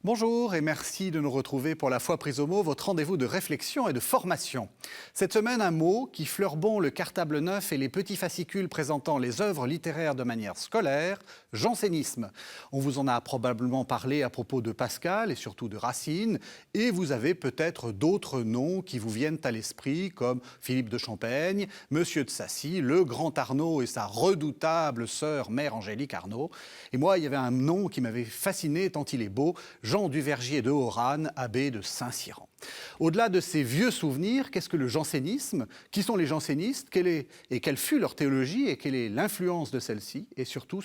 Bonjour et merci de nous retrouver pour La Foi prise au mot, votre rendez-vous de réflexion et de formation. Cette semaine, un mot qui fleure bon le cartable neuf et les petits fascicules présentant les œuvres littéraires de manière scolaire, jansénisme. On vous en a probablement parlé à propos de Pascal et surtout de Racine, et vous avez peut-être d'autres noms qui vous viennent à l'esprit, comme Philippe de Champaigne, Monsieur de Sacy, le grand Arnaud et sa redoutable sœur mère Angélique Arnaud. Et moi, il y avait un nom qui m'avait fasciné tant il est beau, Jean Duvergier de Oran, abbé de Saint-Cyran. Au-delà de ces vieux souvenirs, qu'est-ce que le jansénisme? Qui sont les jansénistes? Quelle fut leur théologie et quelle est l'influence de celle-ci? Et surtout,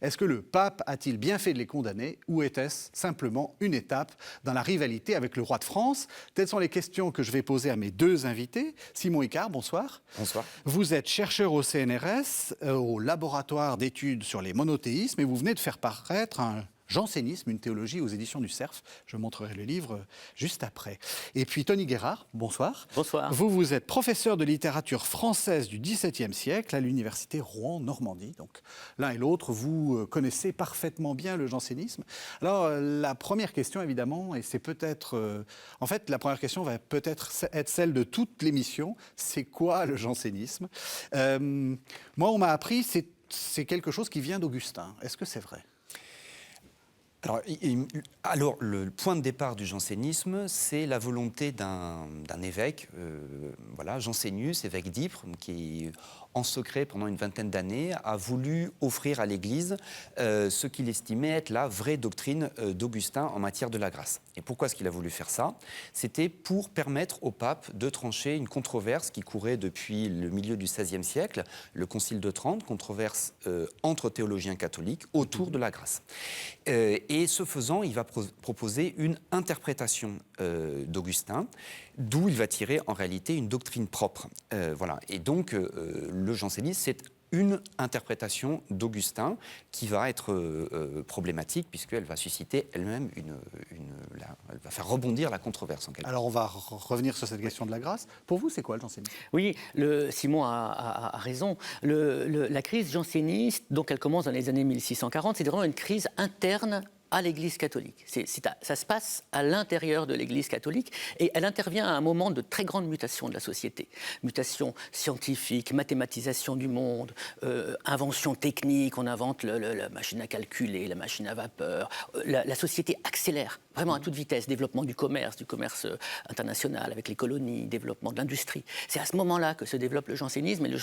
est-ce que le pape a-t-il bien fait de les condamner ou était-ce simplement une étape dans la rivalité avec le roi de France? Telles sont les questions que je vais poser à mes deux invités. Simon Icard, bonsoir. Bonsoir. Vous êtes chercheur au CNRS, au laboratoire d'études sur les monothéismes, et vous venez de faire paraître un jansénisme, une théologie aux éditions du Cerf. Je montrerai le livre juste après. Et puis Tony Guérard, bonsoir. Bonsoir. Vous êtes professeur de littérature française du XVIIe siècle à l'université Rouen-Normandie. Donc l'un et l'autre, vous connaissez parfaitement bien le jansénisme. Alors la première question évidemment, et c'est peut-être... en fait, la première question va peut-être être celle de toute l'émission. C'est quoi le jansénisme? Moi, on m'a appris, c'est quelque chose qui vient d'Augustin. Est-ce que c'est vrai? Alors, le point de départ du jansénisme, c'est la volonté d'un évêque, Jansénius, évêque d'Ypres, qui, en secret, pendant une vingtaine d'années, a voulu offrir à l'Église ce qu'il estimait être la vraie doctrine d'Augustin en matière de la grâce. Et pourquoi est-ce qu'il a voulu faire ça? C'était pour permettre au pape de trancher une controverse qui courait depuis le milieu du XVIe siècle, le Concile de Trente, controverse entre théologiens catholiques autour de la grâce. Et ce faisant, il va proposer une interprétation d'Augustin, d'où il va tirer en réalité une doctrine propre. Et donc, le jansénisme, c'est une interprétation d'Augustin qui va être problématique puisqu'elle va susciter elle-même elle va faire rebondir la controverse en quelque sorte. Alors on va revenir sur cette question de la grâce. Pour vous, c'est quoi le jansénisme? Oui, Simon a raison. La crise janséniste, donc elle commence dans les années 1640, c'est vraiment une crise interne à l'Église catholique. Ça se passe à l'intérieur de l'Église catholique et elle intervient à un moment de très grande mutation de la société. Mutation scientifique, mathématisation du monde, invention technique, on invente la machine à calculer, la machine à vapeur. La société accélère vraiment à toute vitesse. Développement du commerce international avec les colonies, développement de l'industrie. C'est à ce moment-là que se développe le jansénisme et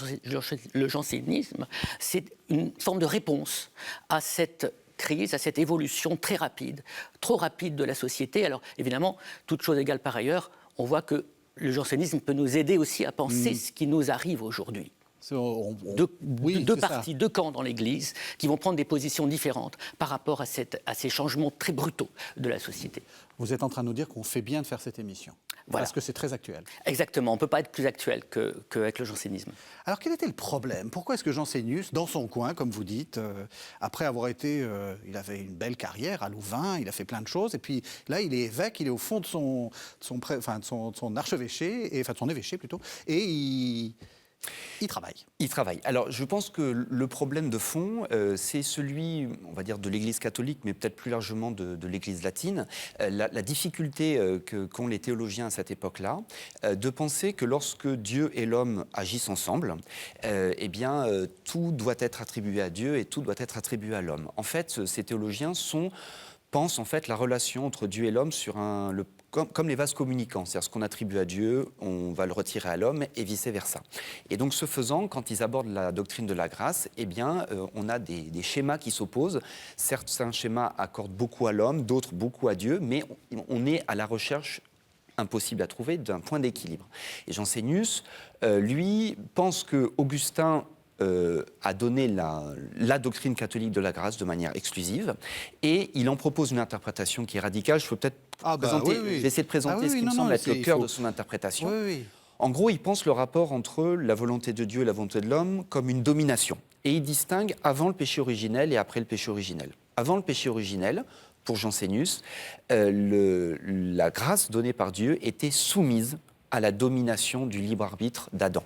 le jansénisme, c'est une forme de réponse à cette crise, à cette évolution très rapide, trop rapide de la société. Alors évidemment, toute chose égale par ailleurs, on voit que le jansénisme peut nous aider aussi à penser ce qui nous arrive aujourd'hui. Deux partis, deux camps dans l'Église qui vont prendre des positions différentes par rapport à ces changements très brutaux de la société. Vous êtes en train de nous dire qu'on fait bien de faire cette émission, voilà. Parce que c'est très actuel. Exactement, on ne peut pas être plus actuel qu'avec le jansénisme. Alors quel était le problème? Pourquoi est-ce que Jansénius, dans son coin, comme vous dites, après avoir été... il avait une belle carrière à Louvain, il a fait plein de choses, et puis là il est évêque, il est au fond de son archevêché, enfin de son évêché plutôt, et il travaille. Il travaille. Alors, je pense que le problème de fond, c'est celui, on va dire, de l'Église catholique, mais peut-être plus largement de l'Église latine. La difficulté qu'ont les théologiens à cette époque-là, de penser que lorsque Dieu et l'homme agissent ensemble, tout doit être attribué à Dieu et tout doit être attribué à l'homme. En fait, ces théologiens pensent en fait la relation entre Dieu et l'homme sur comme les vases communicants, c'est-à-dire ce qu'on attribue à Dieu, on va le retirer à l'homme et vice-versa. Et donc ce faisant, quand ils abordent la doctrine de la grâce, on a des schémas qui s'opposent. Certains schémas accordent beaucoup à l'homme, d'autres beaucoup à Dieu, mais on est à la recherche impossible à trouver d'un point d'équilibre. Et Jansénius, lui, pense que Augustin a donné la doctrine catholique de la grâce de manière exclusive et il en propose une interprétation qui est radicale. Je peux peut-être présenter, je vais essayer de présenter ce qui me semble être le cœur de son interprétation. En gros, il pense le rapport entre la volonté de Dieu et la volonté de l'homme comme une domination. Et il distingue avant le péché originel et après le péché originel. Avant le péché originel, pour Jansénius, la grâce donnée par Dieu était soumise à la domination du libre arbitre d'Adam.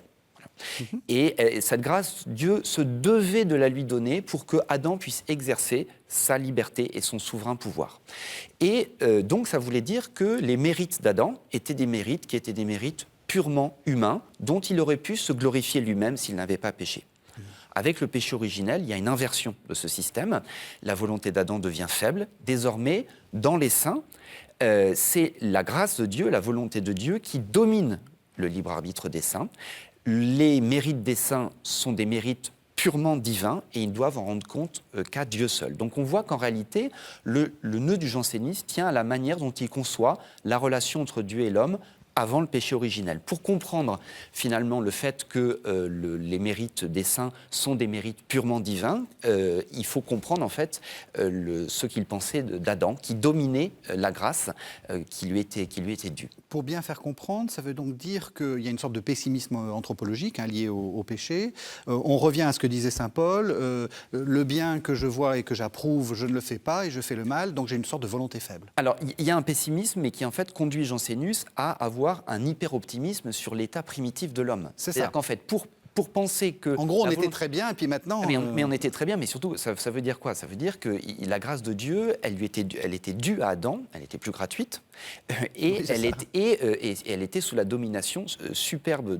Et cette grâce, Dieu se devait de la lui donner pour que Adam puisse exercer sa liberté et son souverain pouvoir. Et donc ça voulait dire que les mérites d'Adam étaient des mérites qui étaient des mérites purement humains, dont il aurait pu se glorifier lui-même s'il n'avait pas péché. Avec le péché originel, il y a une inversion de ce système. La volonté d'Adam devient faible. Désormais, dans les saints, c'est la grâce de Dieu, la volonté de Dieu qui domine le libre arbitre des saints. Les mérites des saints sont des mérites purement divins et ils doivent en rendre compte qu'à Dieu seul. Donc on voit qu'en réalité, le nœud du jansénisme tient à la manière dont il conçoit la relation entre Dieu et l'homme avant le péché originel. Pour comprendre finalement le fait que les mérites des saints sont des mérites purement divins, il faut comprendre en fait ce qu'il pensait d'Adam, qui dominait la grâce qui lui était due. Pour bien faire comprendre, ça veut donc dire qu'il y a une sorte de pessimisme anthropologique lié au péché. On revient à ce que disait saint Paul, le bien que je vois et que j'approuve, je ne le fais pas et je fais le mal, donc j'ai une sorte de volonté faible. Alors, il y a un pessimisme, mais qui en fait conduit Jansénus à avoir un hyper-optimisme sur l'état primitif de l'homme. C'est-à-dire qu'en fait, pour penser que... En gros, on était très bien, et puis maintenant... Mais on était très bien, mais surtout, ça veut dire quoi? Ça veut dire que la grâce de Dieu, elle était due à Adam, elle était plus gratuite, et, oui, elle était sous la domination superbe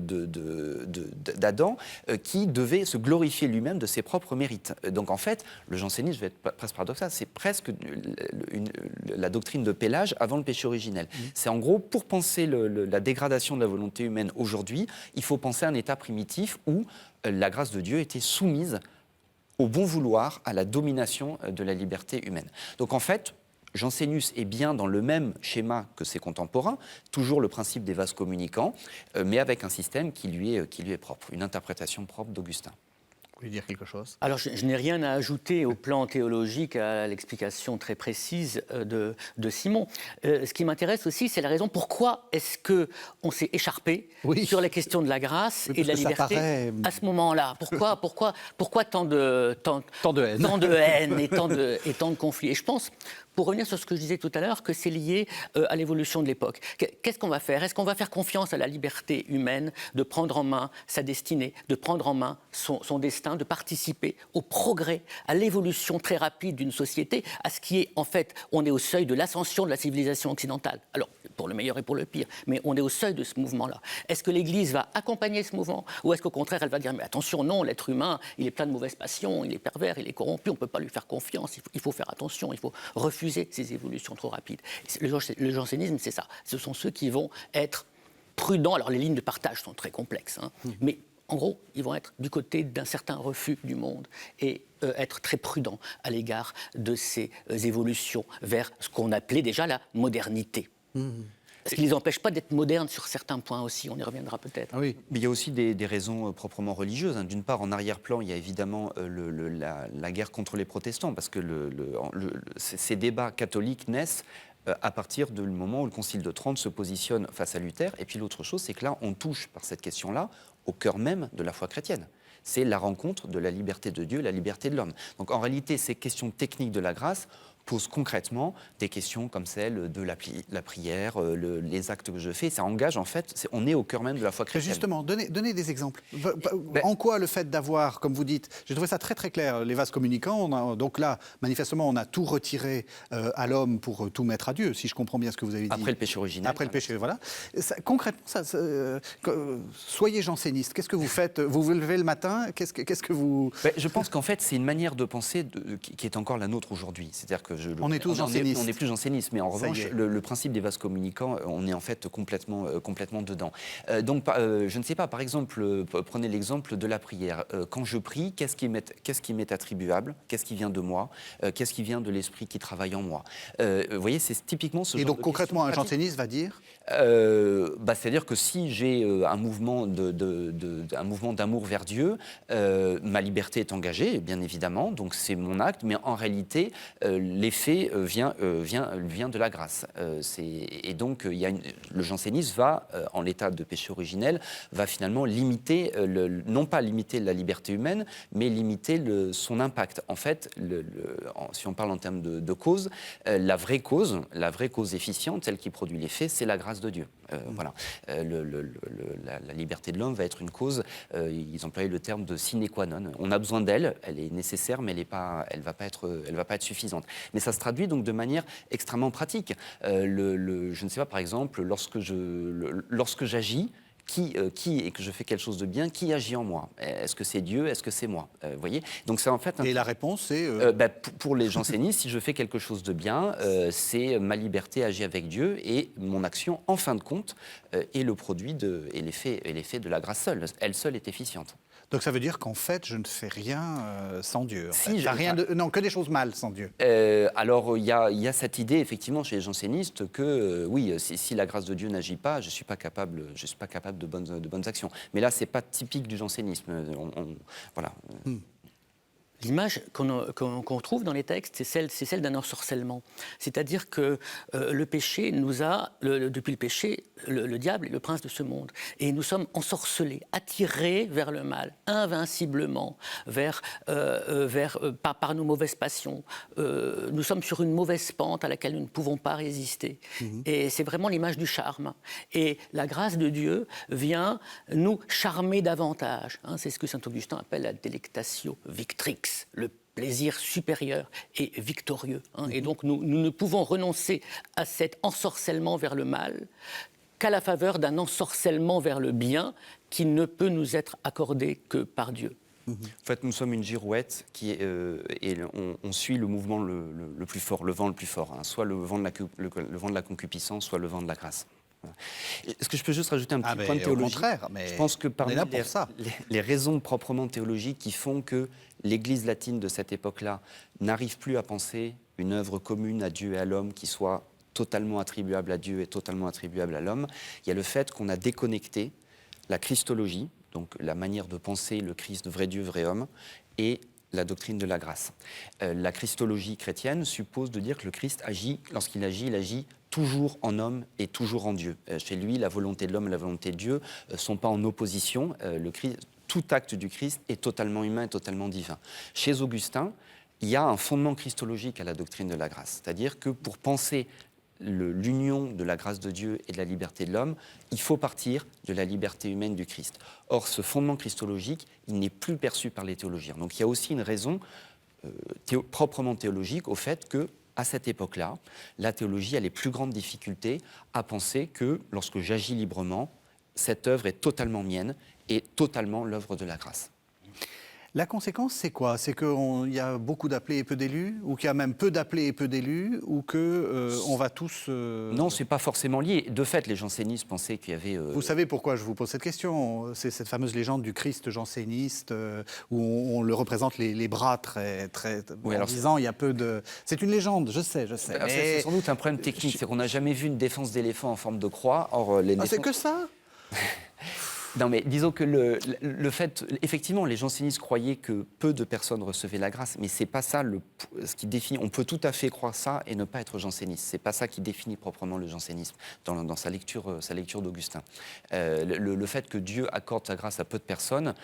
d'Adam, qui devait se glorifier lui-même de ses propres mérites. Donc en fait, le jansénisme, je vais être presque paradoxal, c'est presque la doctrine de Pélage avant le péché originel. C'est en gros, pour penser la dégradation de la volonté humaine aujourd'hui, il faut penser à un état primitif où la grâce de Dieu était soumise au bon vouloir, à la domination de la liberté humaine. Donc en fait, Jansénus est bien dans le même schéma que ses contemporains, toujours le principe des vases communicants, mais avec un système qui lui est propre, une interprétation propre d'Augustin. Vous voulez dire quelque chose? Alors, je n'ai rien à ajouter au plan théologique, à l'explication très précise de Simon. Ce qui m'intéresse aussi, c'est la raison pourquoi est-ce qu'on s'est écharpé sur la question de la grâce et de la liberté à ce moment-là. Pourquoi tant de haine, et tant de conflits? Et je pense, pour revenir sur ce que je disais tout à l'heure, que c'est lié à l'évolution de l'époque. Qu'est-ce qu'on va faire? Est-ce qu'on va faire confiance à la liberté humaine de prendre en main sa destinée, de prendre en main son destin, de participer au progrès, à l'évolution très rapide d'une société, à ce qui est, en fait, on est au seuil de l'ascension de la civilisation occidentale. Alors, pour le meilleur et pour le pire, mais on est au seuil de ce mouvement-là. Est-ce que l'Église va accompagner ce mouvement, ou est-ce qu'au contraire, elle va dire, mais attention, non, l'être humain, il est plein de mauvaises passions, il est pervers, il est corrompu, on ne peut pas lui faire confiance, il faut faire attention, il faut refuser ces évolutions trop rapides. Le jansénisme, c'est ça. Ce sont ceux qui vont être prudents. Alors, les lignes de partage sont très complexes, mais en gros, ils vont être du côté d'un certain refus du monde et être très prudents à l'égard de ces évolutions vers ce qu'on appelait déjà la modernité. Ce qui ne les empêche pas d'être modernes sur certains points aussi, on y reviendra peut-être. Ah oui, mais il y a aussi des raisons proprement religieuses. D'une part, en arrière-plan, il y a évidemment la guerre contre les protestants, parce que ces débats catholiques naissent à partir du moment où le Concile de Trente se positionne face à Luther. Et puis l'autre chose, c'est que là, on touche par cette question-là au cœur même de la foi chrétienne. C'est la rencontre de la liberté de Dieu et la liberté de l'homme. Donc en réalité, ces questions techniques de la grâce posent concrètement des questions comme celle de la prière, les actes que je fais. Ça engage, en fait, on est au cœur même de la foi chrétienne. Justement, donnez des exemples. En quoi le fait d'avoir, comme vous dites, j'ai trouvé ça très très clair, les vases communicants, donc là, manifestement, on a tout retiré à l'homme pour tout mettre à Dieu, si je comprends bien ce que vous avez dit. Après le péché originel. Après le péché, voilà. Concrètement, soyez janséniste. Qu'est-ce que vous faites? Vous vous levez le matin? Qu'est-ce que vous... Je pense qu'en fait, c'est une manière de penser qui est encore la nôtre aujourd'hui. C'est-à-dire que on est tous jansénistes. On n'est plus jansénistes, mais en revanche, le principe des vases communicants, on est en fait complètement dedans. Donc, je ne sais pas, par exemple, prenez l'exemple de la prière. Quand je prie, qu'est-ce qui m'est attribuable? Qu'est-ce qui vient de moi? Qu'est-ce qui vient de l'esprit qui travaille en moi? Vous voyez, c'est typiquement ce genre de... Et donc, concrètement, un janséniste va dire c'est-à-dire que si j'ai un mouvement d'amour vers Dieu, ma liberté est engagée, bien évidemment, donc c'est mon acte, mais en réalité, les l'effet vient de la grâce. Et donc, le jansénisme va, en l'état de péché originel, va finalement limiter, non pas limiter la liberté humaine, mais limiter son impact. En fait, si on parle en termes de cause, la vraie cause efficiente, celle qui produit l'effet, c'est la grâce de Dieu. Voilà. La liberté de l'homme va être une cause, ils employaient le terme de sine qua non. On a besoin d'elle, elle est nécessaire, mais elle va pas être suffisante. Mais ça se traduit donc de manière extrêmement pratique. Je ne sais pas, par exemple, lorsque j'agis, et que je fais quelque chose de bien, qui agit en moi? Est-ce que c'est Dieu? Est-ce que c'est moi? Vous voyez? Donc c'est en fait. Et la réponse, c'est pour les jansénistes, si je fais quelque chose de bien, c'est ma liberté agit avec Dieu et mon action, en fin de compte, est le produit et l'effet de la grâce seule. Elle seule est efficiente. Donc ça veut dire qu'en fait, je ne fais rien sans Dieu. Si, Non, que des choses mal sans Dieu. Alors, il y a cette idée, effectivement, chez les jansénistes, que oui, si la grâce de Dieu n'agit pas, je ne suis pas capable de bonnes actions. Mais là, ce n'est pas typique du jansénisme. Voilà. L'image qu'on trouve dans les textes, c'est celle d'un ensorcellement. C'est-à-dire que le péché nous a, depuis le péché, le diable est le prince de ce monde. Et nous sommes ensorcelés, attirés vers le mal, invinciblement, par nos mauvaises passions. Nous sommes sur une mauvaise pente à laquelle nous ne pouvons pas résister. Et c'est vraiment l'image du charme. Et la grâce de Dieu vient nous charmer davantage. C'est ce que saint Augustin appelle la delectatio victrix, le plaisir supérieur et victorieux. Et donc nous ne pouvons renoncer à cet ensorcellement vers le mal qu'à la faveur d'un ensorcellement vers le bien qui ne peut nous être accordé que par Dieu. En fait, nous sommes une girouette et on suit le mouvement le plus fort, le vent le plus fort, soit le vent de la concupiscence, soit le vent de la grâce. Est-ce que je peux juste rajouter un petit point de théologie? Au contraire, mais je pense que parmi les raisons proprement théologiques qui font que l'Église latine de cette époque-là n'arrive plus à penser une œuvre commune à Dieu et à l'homme qui soit totalement attribuable à Dieu et totalement attribuable à l'homme, il y a le fait qu'on a déconnecté la christologie, donc la manière de penser le Christ, vrai Dieu, vrai homme, et la doctrine de la grâce. La christologie chrétienne suppose de dire que le Christ agit, lorsqu'il agit, il agit toujours en homme et toujours en Dieu. Chez lui, la volonté de l'homme et la volonté de Dieu ne sont pas en opposition. Tout acte du Christ est totalement humain et totalement divin. Chez Augustin, il y a un fondement christologique à la doctrine de la grâce. C'est-à-dire que pour penser l'union de la grâce de Dieu et de la liberté de l'homme, il faut partir de la liberté humaine du Christ. Or, ce fondement christologique, il n'est plus perçu par les théologiens. Donc il y a aussi une raison proprement théologique au fait que, à cette époque-là, la théologie a les plus grandes difficultés à penser que, lorsque j'agis librement, cette œuvre est totalement mienne et totalement l'œuvre de la grâce. La conséquence, c'est quoi? C'est qu'il y a beaucoup d'appelés et peu d'élus? Ou qu'il y a même peu d'appelés et peu d'élus? Ou qu'on va tous... Non, ce n'est pas forcément lié. De fait, les jansénistes pensaient qu'il y avait... Vous savez pourquoi je vous pose cette question? C'est cette fameuse légende du Christ janséniste, où on le représente les bras très oui, en disant il y a peu de... C'est une légende, je sais. Alors, c'est sans doute un problème technique, c'est qu'on n'a jamais vu une défense d'éléphant en forme de croix. Or, c'est que ça? Non, mais disons que le fait... Effectivement, les jansénistes croyaient que peu de personnes recevaient la grâce, mais ce n'est pas ça ce qui définit... On peut tout à fait croire ça et ne pas être janséniste. Ce n'est pas ça qui définit proprement le jansénisme dans sa lecture d'Augustin. Le fait que Dieu accorde sa grâce à peu de personnes,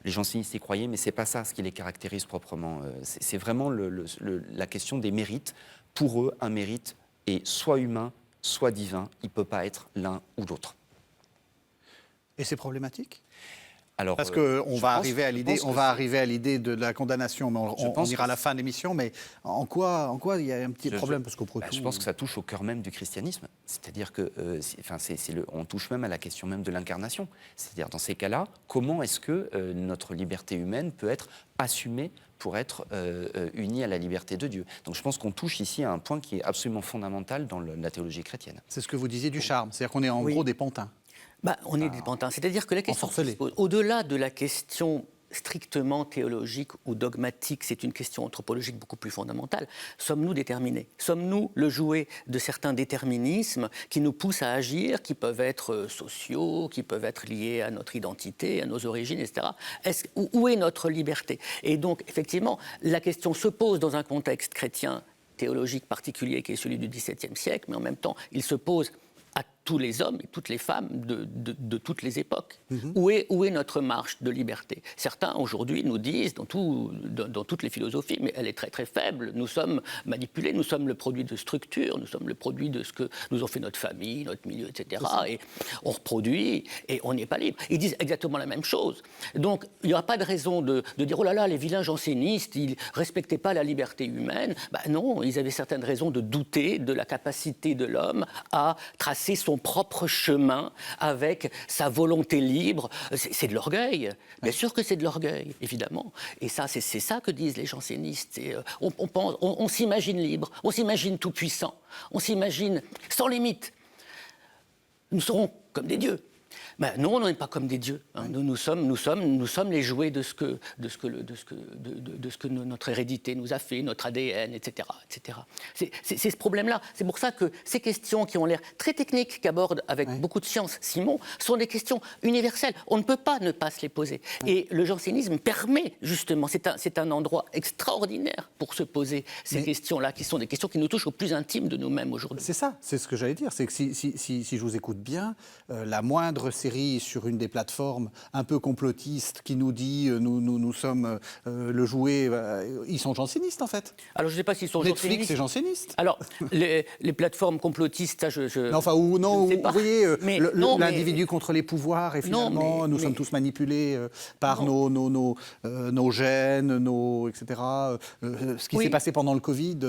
les jansénistes y croyaient, mais ce n'est pas ça ce qui les caractérise proprement. C'est vraiment la question des mérites. Pour eux, un mérite est soit humain, soit divin. Il ne peut pas être l'un ou l'autre. Et c'est problématique? Alors, parce qu'on va arriver à l'idée de la condamnation, mais on ira à la fin de l'émission, mais en quoi il y a un petit problème parce je pense que ça touche au cœur même du christianisme. C'est-à-dire que, on touche même à la question même de l'incarnation. C'est-à-dire, dans ces cas-là, comment est-ce que notre liberté humaine peut être assumée pour être unie à la liberté de Dieu? Donc je pense qu'on touche ici à un point qui est absolument fondamental dans la théologie chrétienne. C'est ce que vous disiez du charme, c'est-à-dire qu'on est en gros des pantins. On est des pantins. C'est-à-dire que la question se pose, au-delà de la question strictement théologique ou dogmatique, c'est une question anthropologique beaucoup plus fondamentale. Sommes-nous déterminés? Sommes-nous le jouet de certains déterminismes qui nous poussent à agir, qui peuvent être sociaux, qui peuvent être liés à notre identité, à nos origines, etc. Où est notre liberté? Et donc, effectivement, la question se pose dans un contexte chrétien théologique particulier qui est celui du XVIIe siècle, mais en même temps, il se pose à tous les hommes et toutes les femmes de toutes les époques. Où est notre marche de liberté? Certains, aujourd'hui, nous disent, dans toutes les philosophies, mais elle est très très faible, nous sommes manipulés, nous sommes le produit de structures, nous sommes le produit de ce que nous ont fait notre famille, notre milieu, etc. Et on reproduit et on n'est pas libre. Ils disent exactement la même chose. Donc, il n'y aura pas de raison de dire « Oh là là, les vilains jansénistes, ils ne respectaient pas la liberté humaine ». Non, ils avaient certaines raisons de douter de la capacité de l'homme à tracer son propre chemin avec sa volonté libre. C'est de l'orgueil. Bien sûr que c'est de l'orgueil, évidemment. Et ça, c'est ça que disent les jansénistes. On s'imagine libre, on s'imagine tout-puissant, on s'imagine sans limite. Nous serons comme des dieux. Non, on n'est pas comme des dieux. Hein. Nous sommes les jouets de ce que notre hérédité nous a fait, notre ADN, etc. etc. C'est ce problème-là. C'est pour ça que ces questions qui ont l'air très techniques, qu'aborde avec beaucoup de science Simon, sont des questions universelles. On ne peut pas ne pas se les poser. Et le jansénisme permet, justement, c'est un endroit extraordinaire pour se poser ces questions-là, qui sont des questions qui nous touchent au plus intime de nous-mêmes aujourd'hui. C'est ça, c'est ce que j'allais dire. C'est que si je vous écoute bien, la moindre série sur une des plateformes un peu complotistes qui nous dit nous sommes le jouet, ils sont jansénistes en fait. Alors je ne sais pas s'ils sont Netflix jansénistes. c'est janséniste. Alors les plateformes complotistes, ça vous voyez l'individu mais... contre les pouvoirs et finalement nous sommes tous manipulés par nos gènes, etc. Ce qui s'est passé pendant le Covid,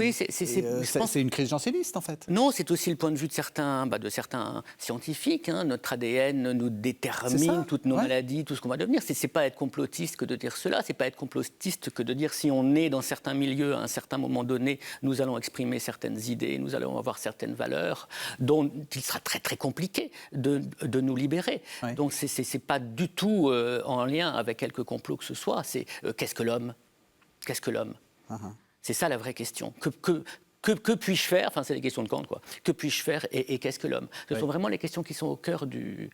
c'est une crise janséniste en fait. Non, c'est aussi le point de vue de certains scientifiques. Hein. Notre ADN nous détermine toutes nos maladies, tout ce qu'on va devenir. C'est pas être complotiste que de dire cela. C'est pas être complotiste que de dire si on est dans certains milieux à un certain moment donné, nous allons exprimer certaines idées, nous allons avoir certaines valeurs dont il sera très très compliqué de nous libérer. Ouais. Donc c'est pas du tout en lien avec quelque complot que ce soit. C'est qu'est-ce que l'homme? Qu'est-ce que l'homme? C'est ça la vraie question. Que puis-je faire? Enfin, c'est les questions de Kant, quoi. Que puis-je faire et qu'est-ce que l'homme? Ce sont vraiment les questions qui sont au cœur du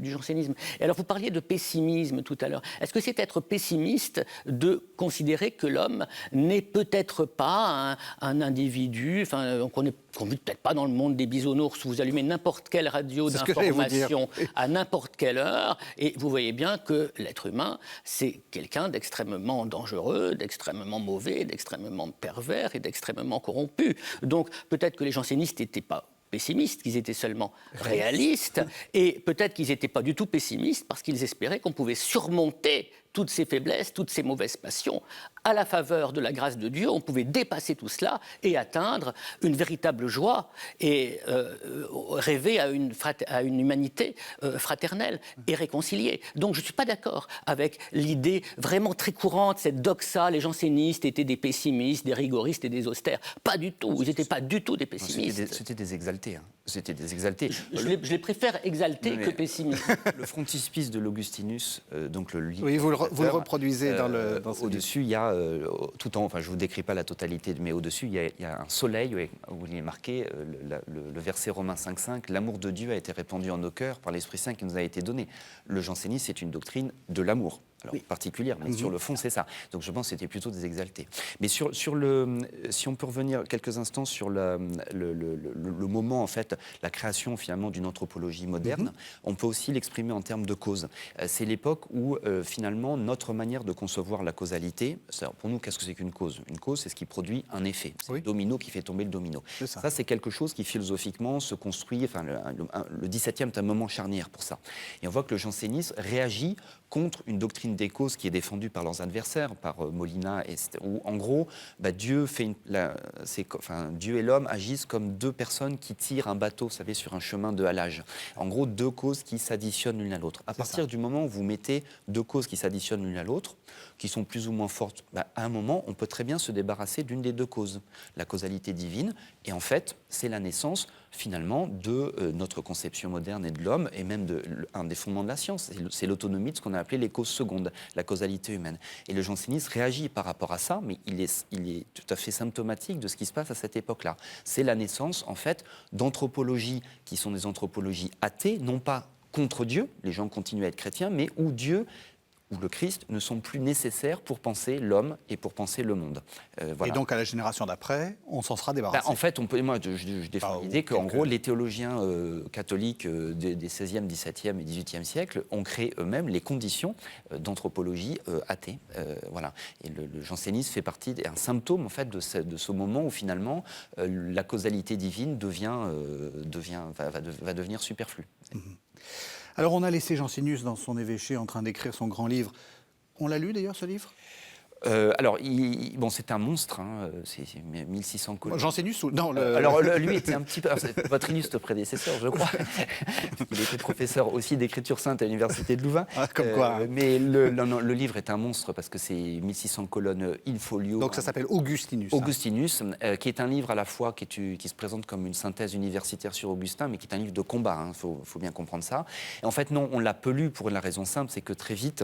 jansénisme. Et alors, vous parliez de pessimisme tout à l'heure. Est-ce que c'est être pessimiste de considérer que l'homme n'est peut-être pas un individu, enfin, qu'on ne vit peut-être pas dans le monde des bisounours où vous allumez n'importe quelle radio d'information à n'importe quelle heure et vous voyez bien que l'être humain, c'est quelqu'un d'extrêmement dangereux, d'extrêmement mauvais, d'extrêmement pervers et d'extrêmement corrompus. Donc peut-être que les jansénistes n'étaient pas pessimistes, qu'ils étaient seulement réalistes, et peut-être qu'ils n'étaient pas du tout pessimistes parce qu'ils espéraient qu'on pouvait surmonter toutes ces faiblesses, toutes ces mauvaises passions. À la faveur de la grâce de Dieu, on pouvait dépasser tout cela et atteindre une véritable joie et rêver à une humanité fraternelle et réconciliée. Donc je ne suis pas d'accord avec l'idée vraiment très courante, cette doxa, les jansénistes étaient des pessimistes, des rigoristes et des austères. Pas du tout, ils n'étaient pas du tout des pessimistes. C'était des exaltés. Hein. C'était des exaltés. Je les préfère exaltés que pessimistes. Le frontispice de l'Augustinus, donc le livre. Oui, vous le reproduisez dans ce au-dessus, il y a enfin, je vous décris pas la totalité, mais au-dessus, il y a un soleil où il est marqué le verset Romains 5,5. L'amour de Dieu a été répandu en nos cœurs par l'Esprit Saint qui nous a été donné. Le jansénisme, c'est une doctrine de l'amour. Alors, particulière, mais sur le fond, c'est ça. Donc, je pense que c'était plutôt des exaltés. Mais si on peut revenir quelques instants sur le moment, en fait, la création, finalement, d'une anthropologie moderne, on peut aussi l'exprimer en termes de cause. C'est l'époque où, finalement, notre manière de concevoir la causalité, pour nous, qu'est-ce que c'est qu'une cause? Une cause, c'est ce qui produit un effet. C'est le domino qui fait tomber le domino. Ça, c'est quelque chose qui, philosophiquement, se construit. Enfin, le XVIIe est un moment charnière pour ça. Et on voit que le jansénisme réagit contre une doctrine des causes qui est défendue par leurs adversaires, par Molina, où en gros, Dieu et l'homme agissent comme deux personnes qui tirent un bateau, vous savez, sur un chemin de halage. En gros, deux causes qui s'additionnent l'une à l'autre. À partir du moment où vous mettez deux causes qui s'additionnent l'une à l'autre, qui sont plus ou moins fortes, à un moment, on peut très bien se débarrasser d'une des deux causes, la causalité divine, et en fait, c'est la naissance, finalement, de notre conception moderne et de l'homme, et même un des fondements de la science, c'est l'autonomie de ce qu'on a appelé les causes secondes, la causalité humaine. Et le jansénisme réagit par rapport à ça, mais il est tout à fait symptomatique de ce qui se passe à cette époque-là. C'est la naissance, en fait, d'anthropologies qui sont des anthropologies athées, non pas contre Dieu, les gens continuent à être chrétiens, mais où Dieu ou le Christ ne sont plus nécessaires pour penser l'homme et pour penser le monde. Et donc, à la génération d'après, on s'en sera débarrassé. En fait, je défends l'idée qu'en gros, les théologiens catholiques des 16e, 17e et 18e siècles ont créé eux-mêmes les conditions d'anthropologie athée. Voilà. Et le jansénisme fait partie, un symptôme en fait, de ce moment où finalement la causalité divine va devenir superflue. Alors, on a laissé Jansénius dans son évêché en train d'écrire son grand livre. On l'a lu d'ailleurs, ce livre ? Alors, c'est un monstre, hein, c'est 1600 colonnes. Jansénius ou... Non, Alors, lui était un petit peu... C'est votre illustre prédécesseur, je crois. Il était professeur aussi d'écriture sainte à l'université de Louvain. Ah, comme quoi. Mais le livre est un monstre parce que c'est 1600 colonnes in folio. Donc ça s'appelle Augustinus. Augustinus, qui est un livre à la fois qui se présente comme une synthèse universitaire sur Augustin, mais qui est un livre de combat, il faut bien comprendre ça. Et en fait, non, on l'a peu lu pour la raison simple, c'est que très vite...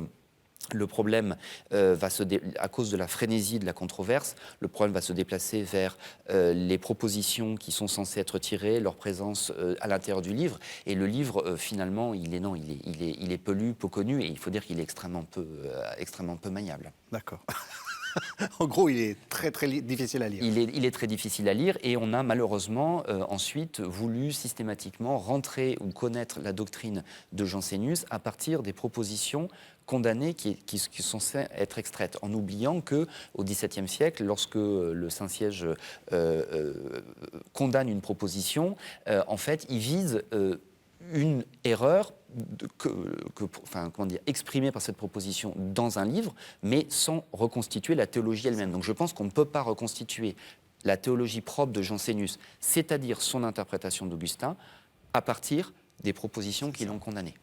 Le problème à cause de la frénésie de la controverse, le problème va se déplacer vers les propositions qui sont censées être tirées, leur présence à l'intérieur du livre. Et le livre, finalement, il est peu lu, peu connu, et il faut dire qu'il est extrêmement peu maniable. D'accord. En gros, il est très, très difficile à lire. Il est très difficile à lire, et on a malheureusement ensuite voulu systématiquement rentrer ou connaître la doctrine de Jansénius à partir des propositions condamnées qui sont censées être extraites, en oubliant qu'au XVIIe siècle, lorsque le Saint-Siège condamne une proposition, en fait, il vise une erreur exprimée par cette proposition dans un livre, mais sans reconstituer la théologie elle-même. Donc je pense qu'on ne peut pas reconstituer la théologie propre de Jansénius, c'est-à-dire son interprétation d'Augustin, à partir des propositions qui l'ont condamné.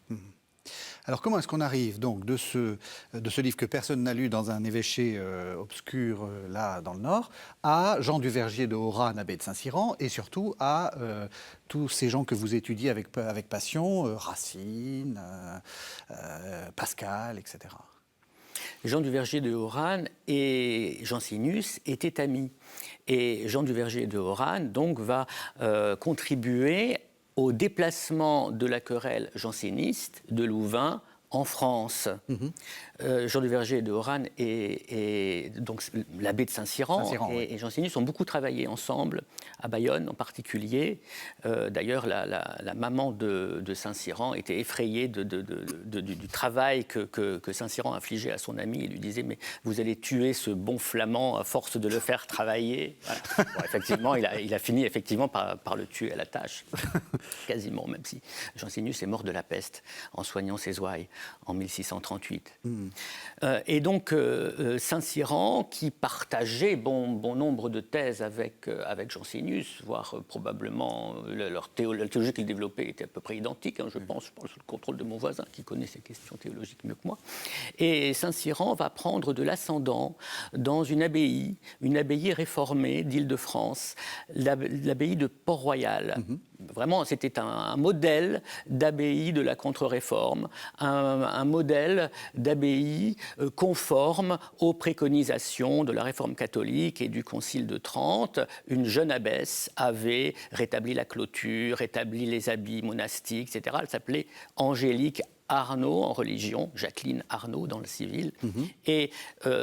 Alors comment est-ce qu'on arrive donc de ce livre que personne n'a lu dans un évêché obscur là dans le Nord à Jean du Vergier de Oran, abbé de Saint-Cyran, et surtout à tous ces gens que vous étudiez avec passion, Racine, Pascal, etc. Jean du Vergier de Oran et Jansénius étaient amis. Et Jean du Vergier de Oran donc va contribuer au déplacement de la querelle janséniste de Louvain en France. Jean du Vergier de Oran et donc l'abbé de Saint-Cyran et Jansénius ont beaucoup travaillé ensemble, à Bayonne en particulier. D'ailleurs, la maman de Saint-Cyran était effrayée du travail que Saint-Cyran infligeait à son ami. Il lui disait « Mais vous allez tuer ce bon flamand à force de le faire travailler. » Voilà. Bon, effectivement, il a fini par le tuer à la tâche, quasiment, même si Jansénius est mort de la peste en soignant ses ouailles en 1638. Et donc, Saint-Cyran, qui partageait bon nombre de thèses avec Jansénius, voire probablement la théologie qu'il développait était à peu près identique, je pense sous le contrôle de mon voisin qui connaît ces questions théologiques mieux que moi. Et Saint-Cyran va prendre de l'ascendant dans une abbaye réformée d'Île-de-France, l'abbaye de Port-Royal. Vraiment, c'était un modèle d'abbaye de la contre-réforme, un modèle d'abbaye conforme aux préconisations de la réforme catholique et du Concile de Trente. Une jeune abbesse avait rétabli la clôture, rétabli les habits monastiques, etc. Elle s'appelait Angélique Arnaud en religion, Jacqueline Arnaud dans le civil. Et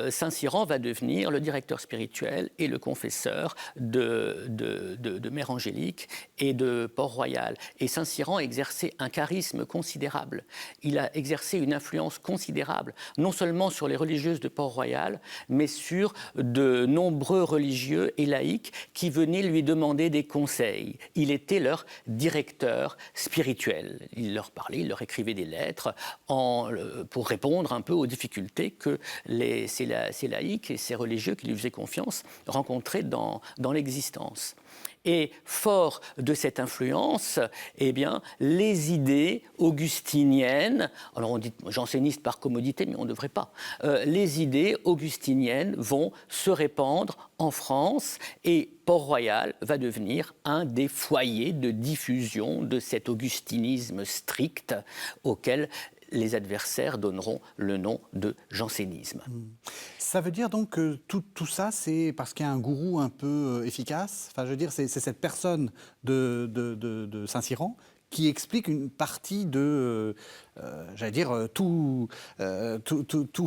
Saint-Cyran va devenir le directeur spirituel et le confesseur de Mère Angélique et de Port-Royal. Et Saint-Cyran exerçait un charisme considérable. Il a exercé une influence considérable, non seulement sur les religieuses de Port-Royal, mais sur de nombreux religieux et laïcs qui venaient lui demander des conseils. Il était leur directeur spirituel. Il leur parlait, il leur écrivait des lettres pour répondre un peu aux difficultés que ces laïcs et ces religieux qui lui faisaient confiance rencontraient dans l'existence. Et fort de cette influence, eh bien, les idées augustiniennes, alors on dit janséniste par commodité, mais on ne devrait pas, les idées augustiniennes vont se répandre en France et Port-Royal va devenir un des foyers de diffusion de cet augustinisme strict auquel les adversaires donneront le nom de jansénisme. Ça veut dire donc que tout ça, c'est parce qu'il y a un gourou un peu efficace. Enfin, je veux dire, c'est cette personne de Saint-Cyran qui explique une partie de, j'allais dire, tout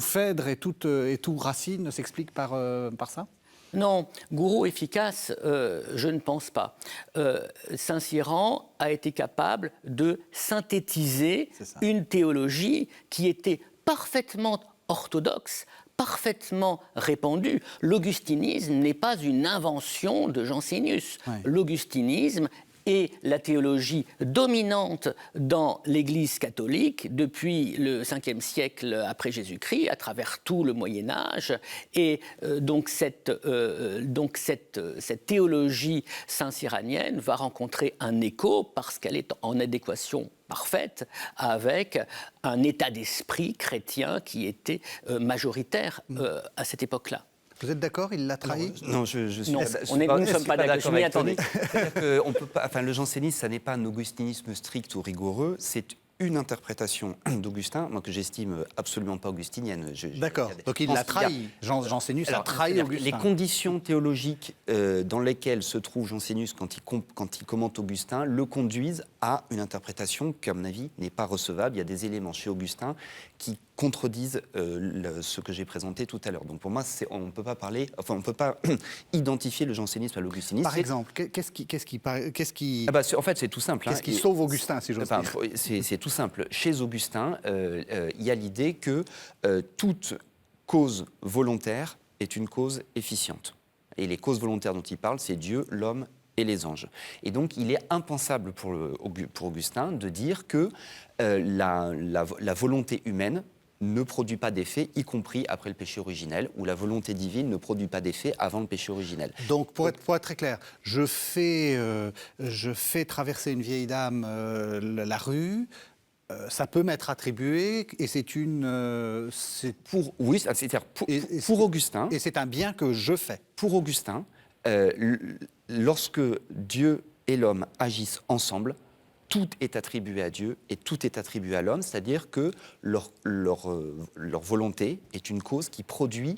Phèdre et tout Racine s'explique par ça? Non, gourou efficace, je ne pense pas. Saint-Cyran a été capable de synthétiser une théologie qui était parfaitement orthodoxe, parfaitement répandue. L'augustinisme n'est pas une invention de Jansénius. Ouais. L'augustinisme est la théologie dominante dans l'Église catholique depuis le 5e siècle après Jésus-Christ, à travers tout le Moyen-Âge. Et donc cette théologie saint-cyranienne va rencontrer un écho parce qu'elle est en adéquation parfaite avec un état d'esprit chrétien qui était majoritaire à cette époque-là. Vous êtes d'accord? Il l'a trahi? Non, je suis Non, pas- je nous suis pas- ne je sommes suis pas d'accord. Je m'y avec Tony. attendais. C'est-à-dire que on peut pas, enfin, le jansénisme, ça n'est pas un augustinisme strict ou rigoureux, c'est une interprétation d'Augustin, moi que j'estime absolument pas augustinienne. D'accord, donc il l'a trahi. Jansénius a Alors, trahi c'est-à-dire Augustin. Les conditions théologiques dans lesquelles se trouve Jansénius quand il commente Augustin le conduisent à une interprétation qui, à mon avis, n'est pas recevable. Il y a des éléments chez Augustin qui contredisent ce que j'ai présenté tout à l'heure. Donc pour moi, on ne peut pas parler, enfin on ne peut pas identifier le jansénisme à l'augustinisme. Par exemple, qu'est-ce qui Ah bah, en fait, c'est tout simple. Qu'est-ce qui sauve Augustin, si j'ose Enfin, dire? c'est tout simple. Chez Augustin, il y a l'idée que toute cause volontaire est une cause efficiente. Et les causes volontaires dont il parle, c'est Dieu, l'homme et les anges. Et donc, il est impensable pour Augustin de dire que la volonté humaine ne produit pas d'effet, y compris après le péché originel, ou la volonté divine ne produit pas d'effet avant le péché originel. Donc, pour être très clair, je fais traverser une vieille dame la rue, ça peut m'être attribué, et Oui, c'est-à-dire pour Augustin... Et c'est un bien que je fais. Pour Augustin, lorsque Dieu et l'homme agissent ensemble, tout est attribué à Dieu et tout est attribué à l'homme, c'est-à-dire que leur volonté est une cause qui produit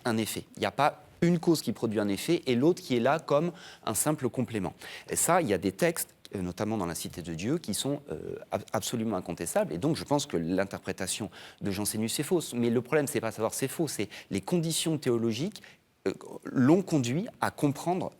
un effet. Il n'y a pas une cause qui produit un effet et l'autre qui est là comme un simple complément. Et ça, il y a des textes, notamment dans la Cité de Dieu, qui sont absolument incontestables. Et donc, je pense que l'interprétation de Jansénius est fausse. Mais le problème, c'est pas savoir c'est faux, c'est les conditions théologiques l'ont conduit à comprendre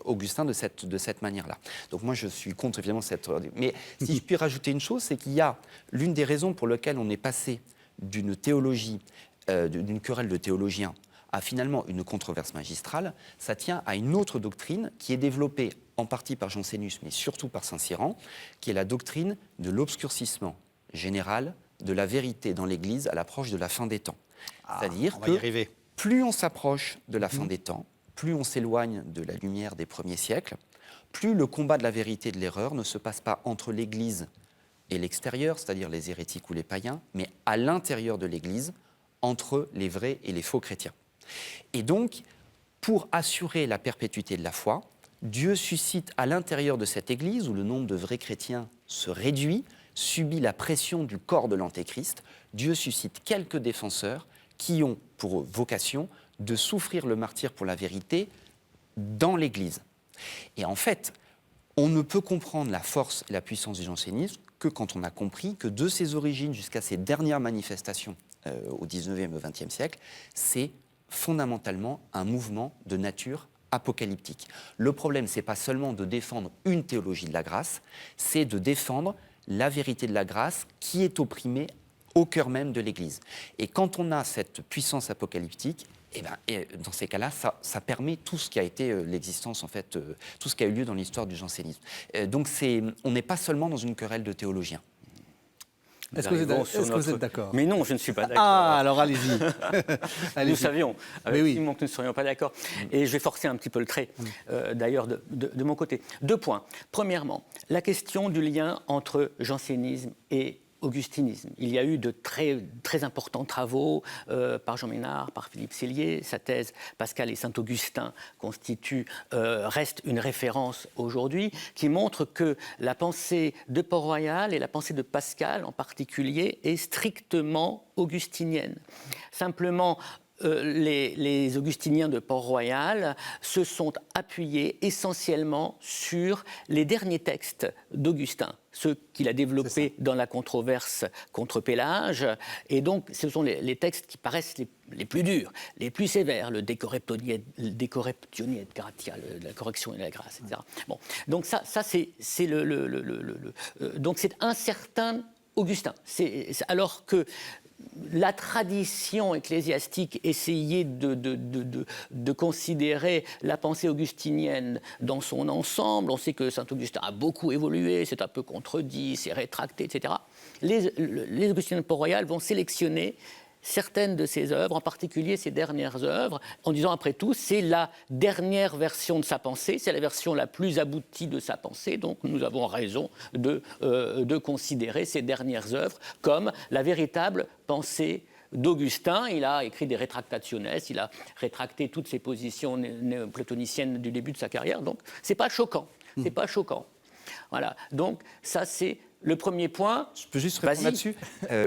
Augustin de cette manière-là. Donc moi, je suis contre évidemment cette... Mais si je puis rajouter une chose, c'est qu'il y a l'une des raisons pour lesquelles on est passé d'une théologie, d'une querelle de théologiens, à finalement une controverse magistrale, ça tient à une autre doctrine qui est développée en partie par Jansénius, mais surtout par Saint-Cyran, qui est la doctrine de l'obscurcissement général de la vérité dans l'Église à l'approche de la fin des temps. C'est-à-dire on va y arriver. Plus on s'approche de la fin des temps, plus on s'éloigne de la lumière des premiers siècles, plus le combat de la vérité et de l'erreur ne se passe pas entre l'Église et l'extérieur, c'est-à-dire les hérétiques ou les païens, mais à l'intérieur de l'Église, entre les vrais et les faux chrétiens. Et donc, pour assurer la perpétuité de la foi, Dieu suscite à l'intérieur de cette Église, où le nombre de vrais chrétiens se réduit, subit la pression du corps de l'Antéchrist, Dieu suscite quelques défenseurs qui ont pour vocation de souffrir le martyre pour la vérité dans l'Église. Et en fait, on ne peut comprendre la force et la puissance du jansénisme que quand on a compris que de ses origines jusqu'à ses dernières manifestations au XIXe et au XXe siècle, c'est fondamentalement un mouvement de nature apocalyptique. Le problème, ce n'est pas seulement de défendre une théologie de la grâce, c'est de défendre la vérité de la grâce qui est opprimée au cœur même de l'Église. Et quand on a cette puissance apocalyptique, dans ces cas-là, ça permet tout ce qui a été l'existence, en fait, tout ce qui a eu lieu dans l'histoire du jansénisme. Donc on n'est pas seulement dans une querelle de théologiens. Est-ce que vous êtes d'accord? Mais non, je ne suis pas d'accord. Ah, alors allez-y. Nous savions, avec oui. Simon, que nous ne serions pas d'accord. Et je vais forcer un petit peu le trait, d'ailleurs, de mon côté. 2 points. Premièrement, la question du lien entre jansénisme et augustinisme. Il y a eu de très, très importants travaux par Jean Ménard, par Philippe Sellier. Sa thèse « Pascal et Saint-Augustin » reste une référence aujourd'hui, qui montre que la pensée de Port-Royal et la pensée de Pascal en particulier est strictement augustinienne. Simplement, les augustiniens de Port-Royal se sont appuyés essentiellement sur les derniers textes d'Augustin, ceux qu'il a développés dans la controverse contre Pélage. Et donc, ce sont les textes qui paraissent les plus durs, les plus sévères, le De corruptione et gratia, la correction et la grâce, etc. Bon, donc ça c'est donc c'est un certain Augustin. Alors que la tradition ecclésiastique essayait de considérer la pensée augustinienne dans son ensemble. On sait que saint Augustin a beaucoup évolué, c'est un peu contredit, c'est rétracté, etc. Les augustiniens de Port-Royal vont sélectionner certaines de ses œuvres, en particulier ses dernières œuvres, en disant après tout, c'est la dernière version de sa pensée, c'est la version la plus aboutie de sa pensée, donc nous avons raison de considérer ces dernières œuvres comme la véritable pensée d'Augustin. Il a écrit des Retractationes, il a rétracté toutes ses positions néoplatoniciennes du début de sa carrière, donc c'est pas choquant, c'est pas choquant. Voilà, donc ça c'est le premier point. Je peux juste répondre là-dessus.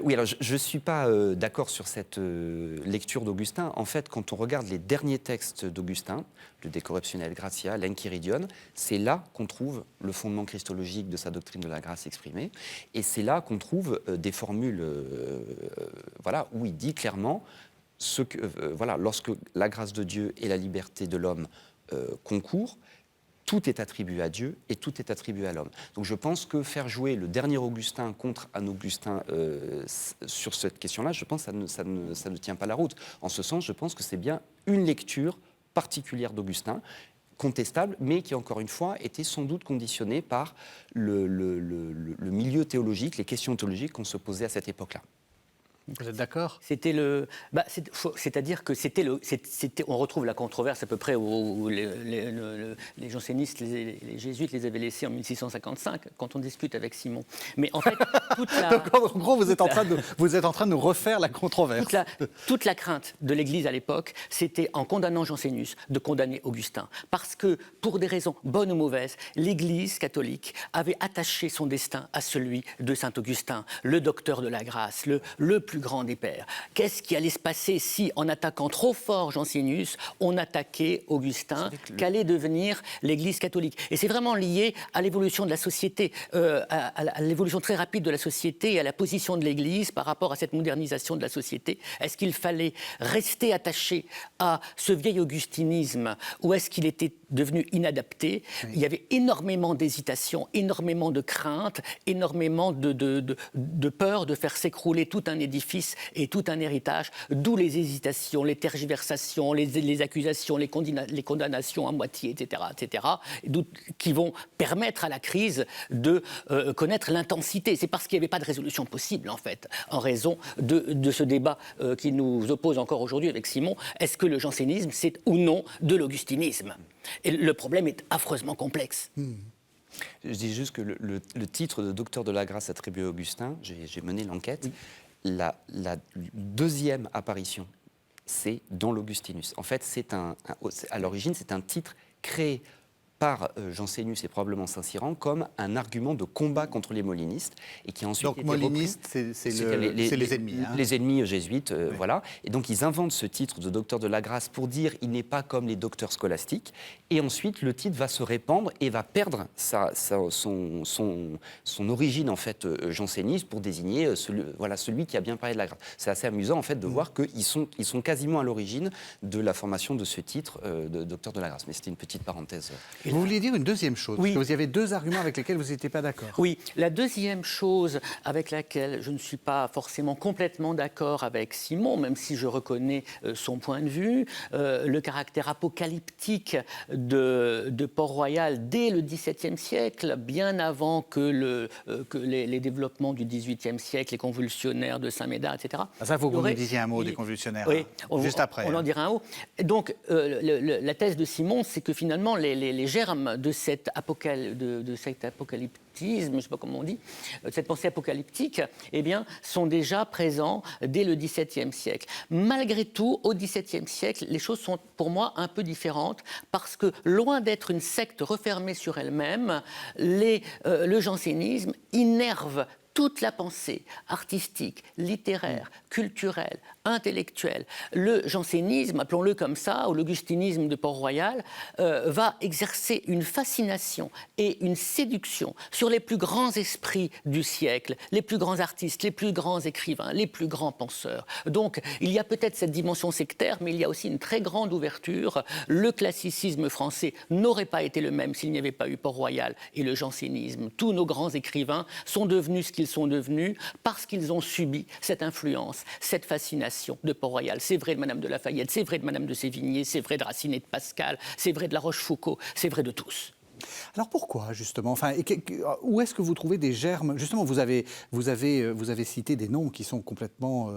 Oui, alors je ne suis pas d'accord sur cette lecture d'Augustin. En fait, quand on regarde les derniers textes d'Augustin, le De corruptione et gratia, l'Enchiridion, c'est là qu'on trouve le fondement christologique de sa doctrine de la grâce exprimée. Et c'est là qu'on trouve des formules voilà, où il dit clairement lorsque la grâce de Dieu et la liberté de l'homme concourent, tout est attribué à Dieu et tout est attribué à l'homme. Donc je pense que faire jouer le dernier Augustin contre un Augustin sur cette question-là, je pense que ça ne tient pas la route. En ce sens, je pense que c'est bien une lecture particulière d'Augustin, contestable, mais qui, encore une fois, était sans doute conditionnée par le milieu théologique, les questions théologiques qu'on se posait à cette époque-là. Vous êtes d'accord ? C'est-à-dire que on retrouve la controverse à peu près où les jansénistes, les jésuites les avaient laissés en 1655, quand on discute avec Simon. Mais en fait, donc en gros, vous êtes en train de nous refaire la controverse. Toute la crainte de l'Église à l'époque, c'était, en condamnant Jansénus, de condamner Augustin. Parce que, pour des raisons bonnes ou mauvaises, l'Église catholique avait attaché son destin à celui de saint Augustin, le docteur de la grâce, le plus grand des pères. Qu'est-ce qui allait se passer si, en attaquant trop fort Jansénus, on attaquait Augustin? Qu'allait devenir l'Église catholique? Et c'est vraiment lié à l'évolution de la société, à l'évolution très rapide de la société et à la position de l'Église par rapport à cette modernisation de la société. Est-ce qu'il fallait rester attaché à ce vieil augustinisme ou est-ce qu'il était devenu inadapté? Oui. Il y avait énormément d'hésitation, énormément de crainte, énormément de peur de faire s'écrouler tout un édifice et tout un héritage, d'où les hésitations, les tergiversations, les accusations, les condamnations à moitié, etc., qui vont permettre à la crise de connaître l'intensité. C'est parce qu'il n'y avait pas de résolution possible, en fait, en raison de ce débat qui nous oppose encore aujourd'hui avec Simon. Est-ce que le jansénisme, c'est ou non de l'augustinisme? Et le problème est affreusement complexe. Je dis juste que le titre de docteur de la grâce attribué à Augustin, j'ai mené l'enquête. Oui. La deuxième apparition, c'est dans l'Augustinus. En fait, à l'origine, c'est un titre créé par Jansénus et probablement Saint-Cyran comme un argument de combat contre les molinistes et qui a ensuite été repris. Donc molinistes, c'est les ennemis. Les ennemis jésuites, oui. Voilà. Et donc ils inventent ce titre de docteur de la grâce pour dire il n'est pas comme les docteurs scolastiques. Et ensuite, le titre va se répandre et va perdre son origine en fait janséniste pour désigner celui qui a bien parlé de la grâce. C'est assez amusant en fait de voir qu'ils sont quasiment à l'origine de la formation de ce titre de docteur de la grâce. Mais c'était une petite parenthèse. Vous vouliez dire une deuxième chose, oui. Parce que vous y avez deux arguments avec lesquels vous n'étiez pas d'accord. Oui, la deuxième chose avec laquelle je ne suis pas forcément complètement d'accord avec Simon, même si je reconnais son point de vue, le caractère apocalyptique de Port-Royal dès le XVIIe siècle, bien avant que les développements du XVIIIe siècle, les convulsionnaires de Saint-Médard, etc. Ça, il faut que vous nous disiez un mot des convulsionnaires, oui, juste après. On en dira un mot. Donc, la thèse de Simon, c'est que finalement, les germes de cet apocalyptisme, je ne sais pas comment on dit, cette pensée apocalyptique, eh bien, sont déjà présents dès le XVIIe siècle. Malgré tout, au XVIIe siècle, les choses sont pour moi un peu différentes parce que, loin d'être une secte refermée sur elle-même, le jansénisme innerve toute la pensée artistique, littéraire, culturelle, intellectuelle. Le jansénisme, appelons-le comme ça, ou l'augustinisme de Port-Royal, va exercer une fascination et une séduction sur les plus grands esprits du siècle, les plus grands artistes, les plus grands écrivains, les plus grands penseurs. Donc, il y a peut-être cette dimension sectaire, mais il y a aussi une très grande ouverture. Le classicisme français n'aurait pas été le même s'il n'y avait pas eu Port-Royal et le jansénisme. Tous nos grands écrivains sont devenus ce qu'ils sont devenus parce qu'ils ont subi cette influence, cette fascination de Port-Royal. C'est vrai de Madame de La Fayette, c'est vrai de Madame de Sévigné, c'est vrai de Racine et de Pascal, c'est vrai de La Rochefoucauld, c'est vrai de tous. Alors pourquoi, justement, enfin, où est-ce que vous trouvez des germes? Justement, vous avez cité des noms qui sont complètement...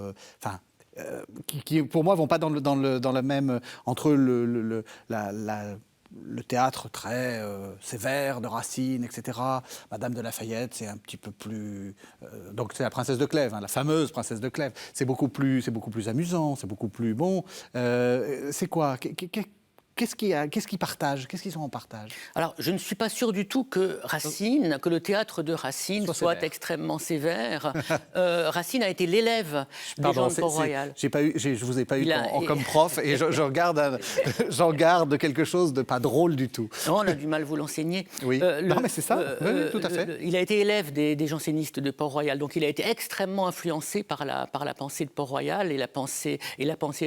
qui, pour moi, ne vont pas dans le même... Entre le théâtre très sévère de Racine, etc. Madame de La Fayette, c'est un petit peu plus... donc c'est la princesse de Clèves, hein, la fameuse princesse de Clèves. C'est beaucoup plus amusant, c'est beaucoup plus bon. C'est quoi? Qu'est-ce qu'ils partagent? Qu'est-ce qu'ils ont en partage? Alors, je ne suis pas sûr du tout que Racine, que le théâtre de Racine soit extrêmement sévère. Racine a été l'élève des gens de Port-Royal. Je vous ai pas eu comme prof et j'en garde quelque chose de pas drôle du tout. Non, on a du mal à vous l'enseigner. Oui, non mais c'est ça, oui, tout à fait. Il a été élève des jansénistes de Port-Royal, donc il a été extrêmement influencé par la pensée de Port-Royal et la pensée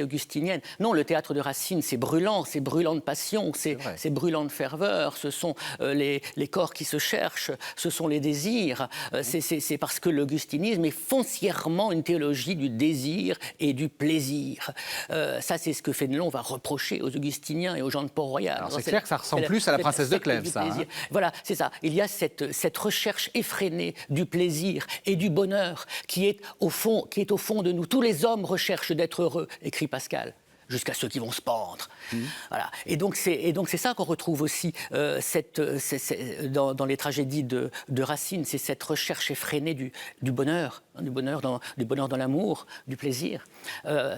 augustinienne. Non, le théâtre de Racine, c'est brûlant de passion, c'est brûlant de ferveur, ce sont les corps qui se cherchent, ce sont les désirs. C'est parce que l'augustinisme est foncièrement une théologie du désir et du plaisir. Ça, c'est ce que Fénelon va reprocher aux augustiniens et aux gens de Port-Royal. Alors c'est clair que ça ressemble plus à la princesse de Clèves, ça. Hein. Voilà, c'est ça. Il y a cette recherche effrénée du plaisir et du bonheur qui est au fond de nous. Tous les hommes recherchent d'être heureux, écrit Pascal. Jusqu'à ceux qui vont se pendre. Voilà. Et donc c'est ça qu'on retrouve aussi dans les tragédies de Racine, c'est cette recherche effrénée du bonheur, du bonheur dans l'amour, du plaisir.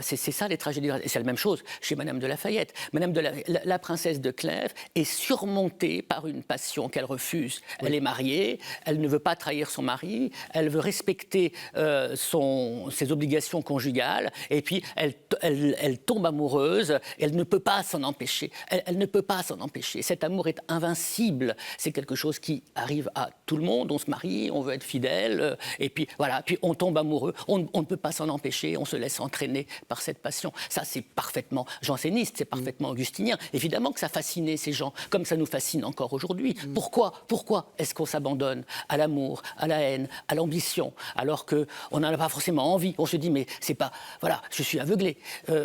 C'est ça les tragédies. Et c'est la même chose chez Madame de La Fayette. La princesse de Clèves est surmontée par une passion qu'elle refuse. Oui. Elle est mariée, elle ne veut pas trahir son mari, elle veut respecter ses obligations conjugales, et puis elle tombe amoureuse, elle ne peut pas s'en empêcher. Elle ne peut pas s'en empêcher. Cet amour est invincible. C'est quelque chose qui arrive à tout le monde. On se marie, on veut être fidèle, et puis voilà, puis on tombe amoureux. On ne peut pas s'en empêcher, on se laisse entraîner par cette passion. Ça, c'est parfaitement janséniste, c'est parfaitement augustinien. Évidemment que ça fascinait ces gens, comme ça nous fascine encore aujourd'hui. Pourquoi est-ce qu'on s'abandonne à l'amour, à la haine, à l'ambition, alors qu'on n'en a pas forcément envie? On se dit, mais c'est pas... Voilà, je suis aveuglé,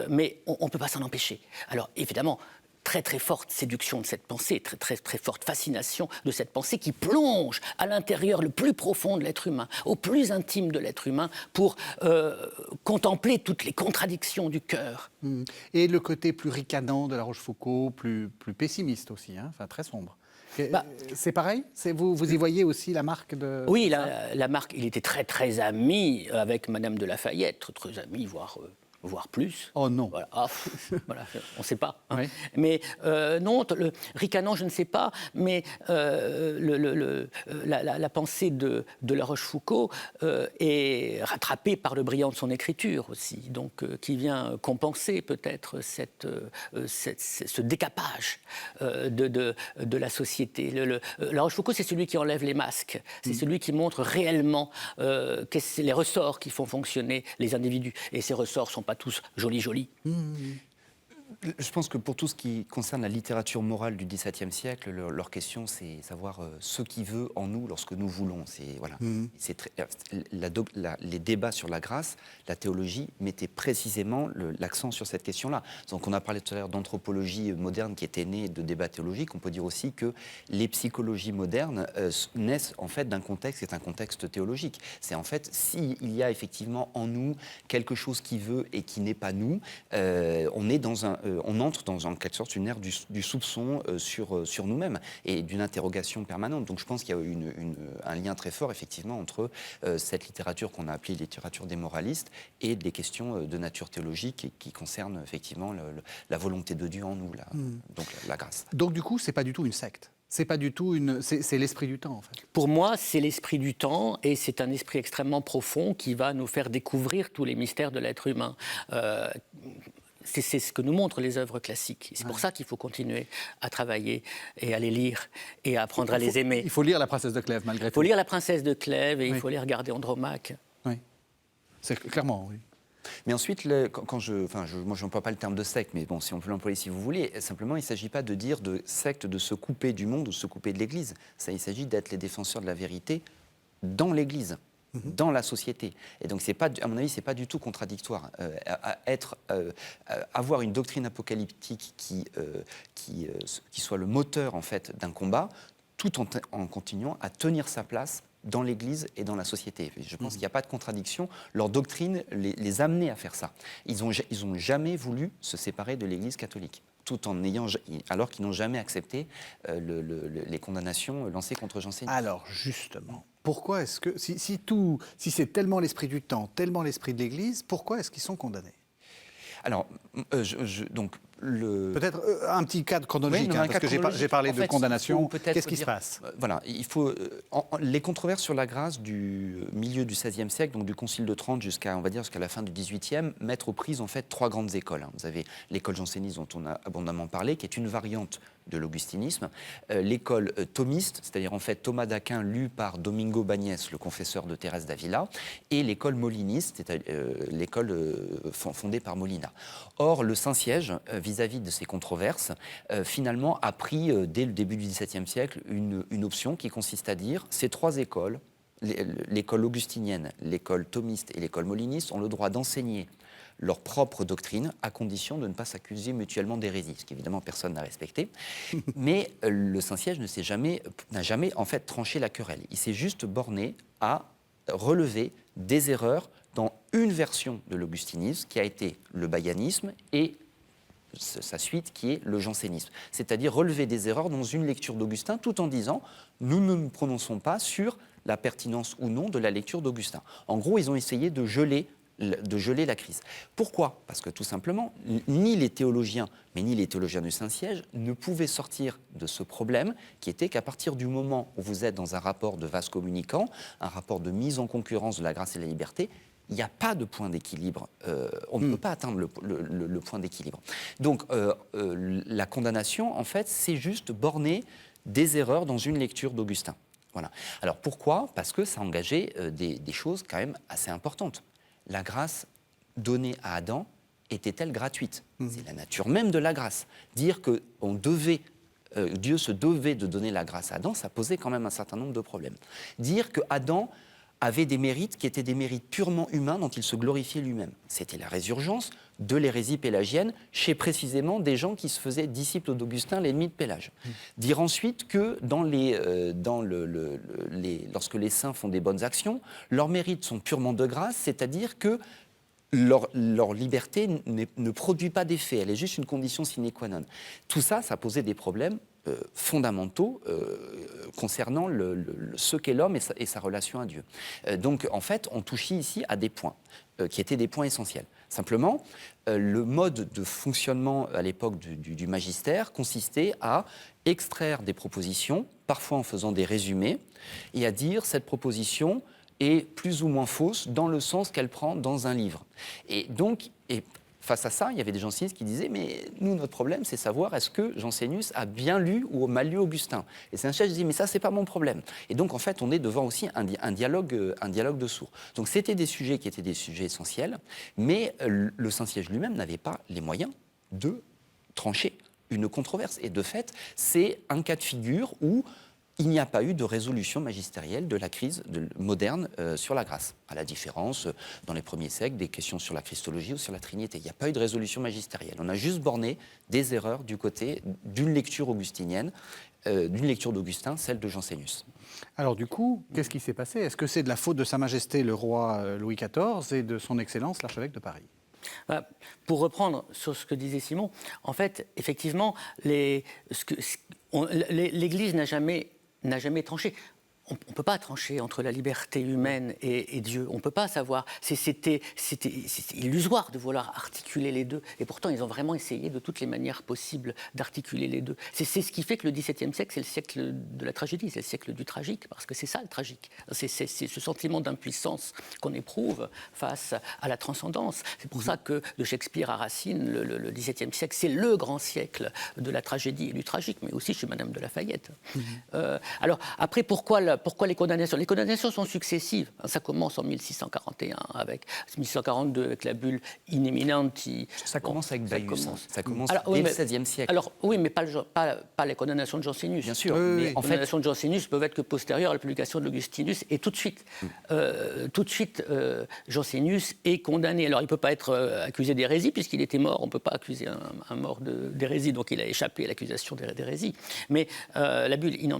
mais on ne peut pas s'en empêcher. Alors, évidemment, très très forte séduction de cette pensée, très très très forte fascination de cette pensée qui plonge à l'intérieur le plus profond de l'être humain, au plus intime de l'être humain, pour contempler toutes les contradictions du cœur. Et le côté plus ricanant de La Rochefoucauld, plus pessimiste aussi, hein, enfin très sombre. C'est pareil? Vous y voyez aussi la marque de... Oui, la marque, il était très très ami avec Madame de La Fayette, très ami, voire plus. Oh non. Voilà, voilà, on ne sait pas. Hein. Oui. Mais non, le ricanant, je ne sais pas, mais la pensée de La Rochefoucauld est rattrapée par le brillant de son écriture aussi, donc qui vient compenser peut-être ce décapage de la société. La Rochefoucauld, c'est celui qui enlève les masques, c'est celui qui montre réellement les ressorts qui font fonctionner les individus. Et ces ressorts ne sont pas tous jolis. Je pense que pour tout ce qui concerne la littérature morale du XVIIe siècle, leur question, c'est savoir ce qui veut en nous lorsque nous voulons. Voilà. Les débats sur la grâce, la théologie, mettaient précisément l'accent sur cette question-là. Donc on a parlé tout à l'heure d'anthropologie moderne qui était née de débats théologiques. On peut dire aussi que les psychologies modernes naissent en fait d'un contexte qui est un contexte théologique. C'est en fait, s'il y a effectivement en nous quelque chose qui veut et qui n'est pas nous, on entre dans en quelque sorte une ère du soupçon sur nous-mêmes et d'une interrogation permanente. Donc je pense qu'il y a un lien très fort effectivement entre cette littérature qu'on a appelée littérature des moralistes et des questions de nature théologique qui concernent effectivement la volonté de Dieu en nous, donc la grâce. Donc du coup, c'est pas du tout une secte? C'est pas du tout c'est l'esprit du temps, en fait. Pour moi, c'est l'esprit du temps et c'est un esprit extrêmement profond qui va nous faire découvrir tous les mystères de l'être humain. C'est ce que nous montrent les œuvres classiques. C'est pour ça qu'il faut continuer à travailler et à les lire et à apprendre à les aimer. Il faut lire La Princesse de Clèves, malgré tout. Il faut lire La Princesse de Clèves et Oui. il faut aller regarder Andromaque. Oui. C'est clairement, oui. Mais ensuite, moi je n'emploie pas le terme de secte, mais bon, si on peut l'employer si vous voulez, simplement il ne s'agit pas de dire de secte de se couper du monde ou de se couper de l'Église. Ça, il s'agit d'être les défenseurs de la vérité dans l'Église, dans la société. Et donc, à mon avis, ce n'est pas du tout contradictoire. Avoir une doctrine apocalyptique qui soit le moteur en fait, d'un combat, tout en continuant à tenir sa place dans l'Église et dans la société. Je pense qu'il n'y a pas de contradiction. Leur doctrine les amenait à faire ça. Ils n'ont jamais voulu se séparer de l'Église catholique, alors qu'ils n'ont jamais accepté les condamnations lancées contre Jansénisme. Alors, justement, pourquoi est-ce que, si c'est tellement l'esprit du temps, tellement l'esprit de l'Église, pourquoi est-ce qu'ils sont condamnés? Alors, peut-être un petit cadre chronologique, Oui, parce que j'ai parlé de condamnation. Qu'est-ce qui se passe? Voilà, il faut les controverses sur la grâce du milieu du XVIe siècle, donc du Concile de Trente jusqu'à la fin du XVIIIe, mettent aux prises en fait trois grandes écoles. Vous avez l'école janséniste dont on a abondamment parlé, qui est une variante de l'augustinisme, l'école thomiste, c'est-à-dire en fait Thomas d'Aquin lu par Domingo Bagnès, le confesseur de Thérèse d'Avila, et l'école moliniste, c'est-à-dire l'école fondée par Molina. Or, le Saint-Siège, vis-à-vis de ces controverses, finalement a pris, dès le début du XVIIe siècle, une option qui consiste à dire ces trois écoles, l'école augustinienne, l'école thomiste et l'école moliniste, ont le droit d'enseigner leur propre doctrine, à condition de ne pas s'accuser mutuellement d'hérésie, ce qu'évidemment personne n'a respecté. Mais le Saint-Siège n'a jamais en fait tranché la querelle. Il s'est juste borné à relever des erreurs dans une version de l'augustinisme, qui a été le bayanisme, et sa suite qui est le jansénisme. C'est-à-dire relever des erreurs dans une lecture d'Augustin, tout en disant « nous ne nous prononçons pas sur la pertinence ou non de la lecture d'Augustin ». En gros, ils ont essayé de geler la crise. Pourquoi? Parce que tout simplement, ni les théologiens, mais ni les théologiens du Saint-Siège ne pouvaient sortir de ce problème qui était qu'à partir du moment où vous êtes dans un rapport de vase communicant, un rapport de mise en concurrence de la grâce et de la liberté, il n'y a pas de point d'équilibre. On ne peut pas atteindre le point d'équilibre. Donc, la condamnation, en fait, c'est juste borner des erreurs dans une lecture d'Augustin. Voilà. Alors, pourquoi? Parce que ça engageait des choses quand même assez importantes. La grâce donnée à Adam était-elle gratuite? C'est la nature même de la grâce. Dire que Dieu se devait de donner la grâce à Adam, ça posait quand même un certain nombre de problèmes. Dire que Adam avait des mérites qui étaient des mérites purement humains dont il se glorifiait lui-même. C'était la résurgence de l'hérésie pélagienne chez précisément des gens qui se faisaient disciples d'Augustin, l'ennemi de Pélage. Dire ensuite que lorsque les saints font des bonnes actions, leurs mérites sont purement de grâce, c'est-à-dire que leur liberté ne produit pas d'effet, elle est juste une condition sine qua non. Tout ça, ça posait des problèmes fondamentaux concernant ce qu'est l'homme et sa relation à Dieu. Donc, en fait, on touche ici à des points qui étaient des points essentiels. Simplement, le mode de fonctionnement à l'époque du magistère consistait à extraire des propositions, parfois en faisant des résumés, et à dire cette proposition est plus ou moins fausse dans le sens qu'elle prend dans un livre. Et donc, face à ça, il y avait des jansénistes qui disaient « mais nous, notre problème, c'est savoir est-ce que Jansénus a bien lu ou mal lu Augustin ?» Et Saint-Siège disait « mais ça, c'est pas mon problème ». Et donc, en fait, on est devant aussi un dialogue de sourds. Donc, c'était des sujets qui étaient des sujets essentiels, mais le Saint-Siège lui-même n'avait pas les moyens de trancher une controverse. Et de fait, c'est un cas de figure où il n'y a pas eu de résolution magistérielle de la crise moderne sur la grâce, à la différence, dans les premiers siècles, des questions sur la Christologie ou sur la Trinité. Il n'y a pas eu de résolution magistérielle. On a juste borné des erreurs du côté d'une lecture augustinienne, d'une lecture d'Augustin, celle de Jansénus. Alors du coup, qu'est-ce qui s'est passé? Est-ce que c'est de la faute de Sa Majesté le roi Louis XIV et de son Excellence l'archevêque de Paris? Pour reprendre sur ce que disait Simon, en fait, effectivement, l'Église n'a jamais tranché. on ne peut pas trancher entre la liberté humaine et Dieu. On ne peut pas savoir. C'était illusoire de vouloir articuler les deux. Et pourtant, ils ont vraiment essayé de toutes les manières possibles d'articuler les deux. C'est ce qui fait que le XVIIe siècle, c'est le siècle de la tragédie, c'est le siècle du tragique, parce que c'est ça le tragique. C'est ce sentiment d'impuissance qu'on éprouve face à la transcendance. C'est pour ça que de Shakespeare à Racine, le XVIIe siècle, c'est le grand siècle de la tragédie et du tragique, mais aussi chez Madame de Lafayette. Alors, après, pourquoi les condamnations? Les condamnations sont successives. Ça commence en 1641, avec 1642, avec la bulle in eminenti. Ça commence avec Baius. Ça commence alors, dès le XVIe siècle. Alors, oui, mais pas les condamnations de Jansénus. Bien sûr. Mais Mais les condamnations de Jansénus peuvent être que postérieures à la publication de l'Augustinus, et tout de suite, Jansénus est condamné. Alors, il ne peut pas être accusé d'hérésie, puisqu'il était mort. On ne peut pas accuser un mort d'hérésie, donc il a échappé à l'accusation d'hérésie. Mais la bulle in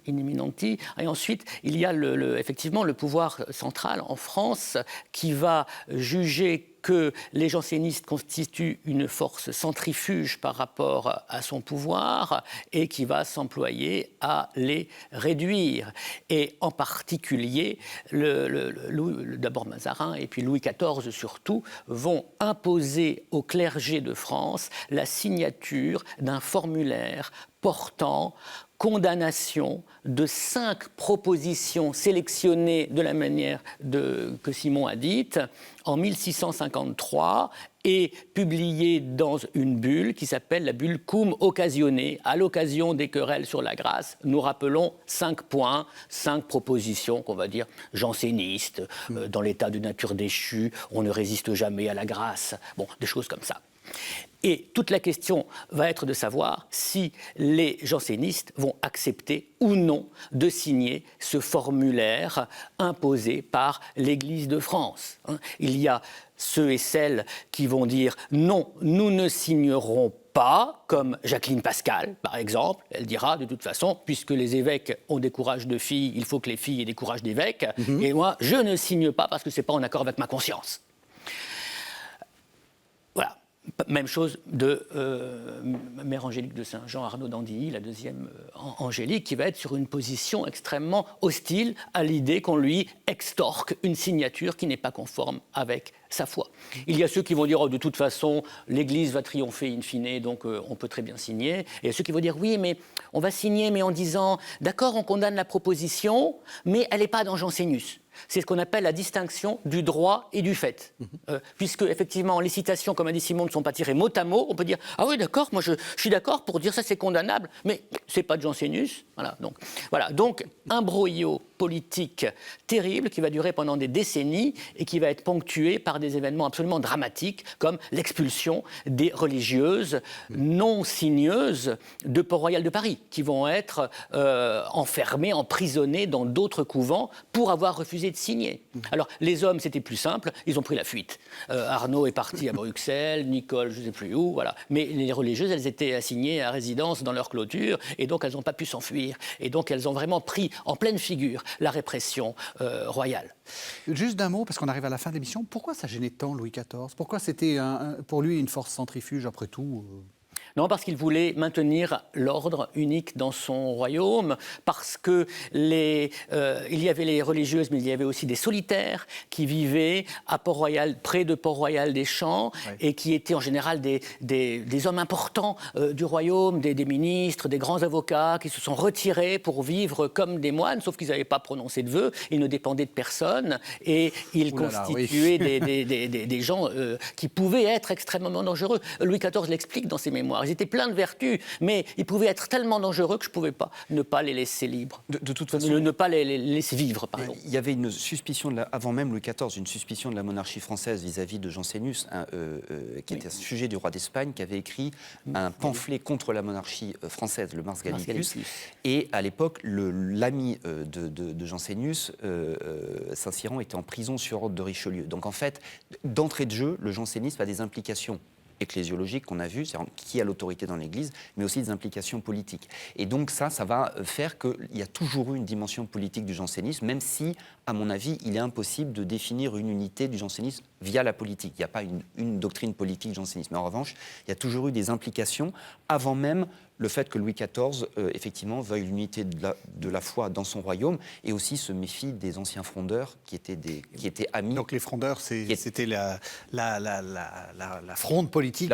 eminenti, et ensuite, il y a effectivement le pouvoir central en France qui va juger que les jansénistes constituent une force centrifuge par rapport à son pouvoir et qui va s'employer à les réduire. Et en particulier, d'abord Mazarin et puis Louis XIV surtout, vont imposer au clergé de France la signature d'un formulaire portant condamnation de 5 propositions sélectionnées de la manière que Simon a dite en 1653 et publiées dans une bulle qui s'appelle la bulle Cum Occasione. À l'occasion des querelles sur la grâce, nous rappelons 5 points, 5 propositions qu'on va dire jansénistes, dans l'état de nature déchue, on ne résiste jamais à la grâce, bon, des choses comme ça. Et toute la question va être de savoir si les jansénistes vont accepter ou non de signer ce formulaire imposé par l'Église de France. Il y a ceux et celles qui vont dire « non, nous ne signerons pas », comme Jacqueline Pascal, par exemple. Elle dira, de toute façon, puisque les évêques ont des courages de filles, il faut que les filles aient des courages d'évêques. Et moi, je ne signe pas parce que ce n'est pas en accord avec ma conscience. Voilà. Même chose de Mère Angélique de Saint-Jean, Arnaud d'Andilly, la deuxième Angélique, qui va être sur une position extrêmement hostile à l'idée qu'on lui extorque une signature qui n'est pas conforme avec sa foi. Il y a ceux qui vont dire, oh, de toute façon, l'Église va triompher in fine, donc on peut très bien signer. Et il y a ceux qui vont dire, oui, mais on va signer, mais en disant, d'accord, on condamne la proposition, mais elle n'est pas dans Jansénus. C'est ce qu'on appelle la distinction du droit et du fait. Puisque, effectivement, les citations, comme a dit Simon, ne sont pas tirées mot à mot. On peut dire, ah oui, d'accord, moi je suis d'accord pour dire ça, c'est condamnable, mais c'est pas de Jansénus. Voilà, donc imbroglio politique terrible qui va durer pendant des décennies et qui va être ponctué par des événements absolument dramatiques, comme l'expulsion des religieuses non signeuses de Port-Royal de Paris, qui vont être enfermées, emprisonnées dans d'autres couvents pour avoir refusé de signer. Alors, les hommes, c'était plus simple, ils ont pris la fuite. Arnaud est parti à Bruxelles, Nicole, je ne sais plus où, voilà. Mais les religieuses, elles étaient assignées à résidence dans leur clôture, et donc elles n'ont pas pu s'enfuir. Et donc, elles ont vraiment pris en pleine figure la répression royale. Juste d'un mot, parce qu'on arrive à la fin de l'émission, pourquoi ça gênait tant Louis XIV? Pourquoi c'était pour lui une force centrifuge, après tout Non, parce qu'il voulait maintenir l'ordre unique dans son royaume, parce que il y avait les religieuses, mais il y avait aussi des solitaires qui vivaient à Port-Royal, près de Port-Royal des Champs, et qui étaient en général des hommes importants du royaume, des ministres, des grands avocats, qui se sont retirés pour vivre comme des moines, sauf qu'ils n'avaient pas prononcé de vœux, ils ne dépendaient de personne, et ils constituaient des gens qui pouvaient être extrêmement dangereux. Louis XIV l'explique dans ses mémoires. Ils étaient pleins de vertus, mais ils pouvaient être tellement dangereux que je ne pouvais pas ne pas les laisser libres. De toute façon, ne pas les laisser vivre, pardon. Il y avait une suspicion, avant même Louis XIV, une suspicion de la monarchie française vis-à-vis de Jansénus, qui était un sujet du roi d'Espagne, qui avait écrit un pamphlet contre la monarchie française, le Mars Gallicus. Et à l'époque, l'ami de Jansénus, Saint-Cyran, était en prison sur ordre de Richelieu. Donc en fait, d'entrée de jeu, le jansénisme a des implications ecclésiologiques qu'on a vues, c'est-à-dire qui a l'autorité dans l'Église, mais aussi des implications politiques. Et donc ça va faire qu'il y a toujours eu une dimension politique du jansénisme, même si, à mon avis, il est impossible de définir une unité du jansénisme via la politique. Il n'y a pas une doctrine politique jansénisme. Mais en revanche, il y a toujours eu des implications avant même le fait que Louis XIV, effectivement, veuille l'unité de la foi dans son royaume et aussi se méfie des anciens frondeurs qui étaient amis. Donc les frondeurs, c'était la fronde politique,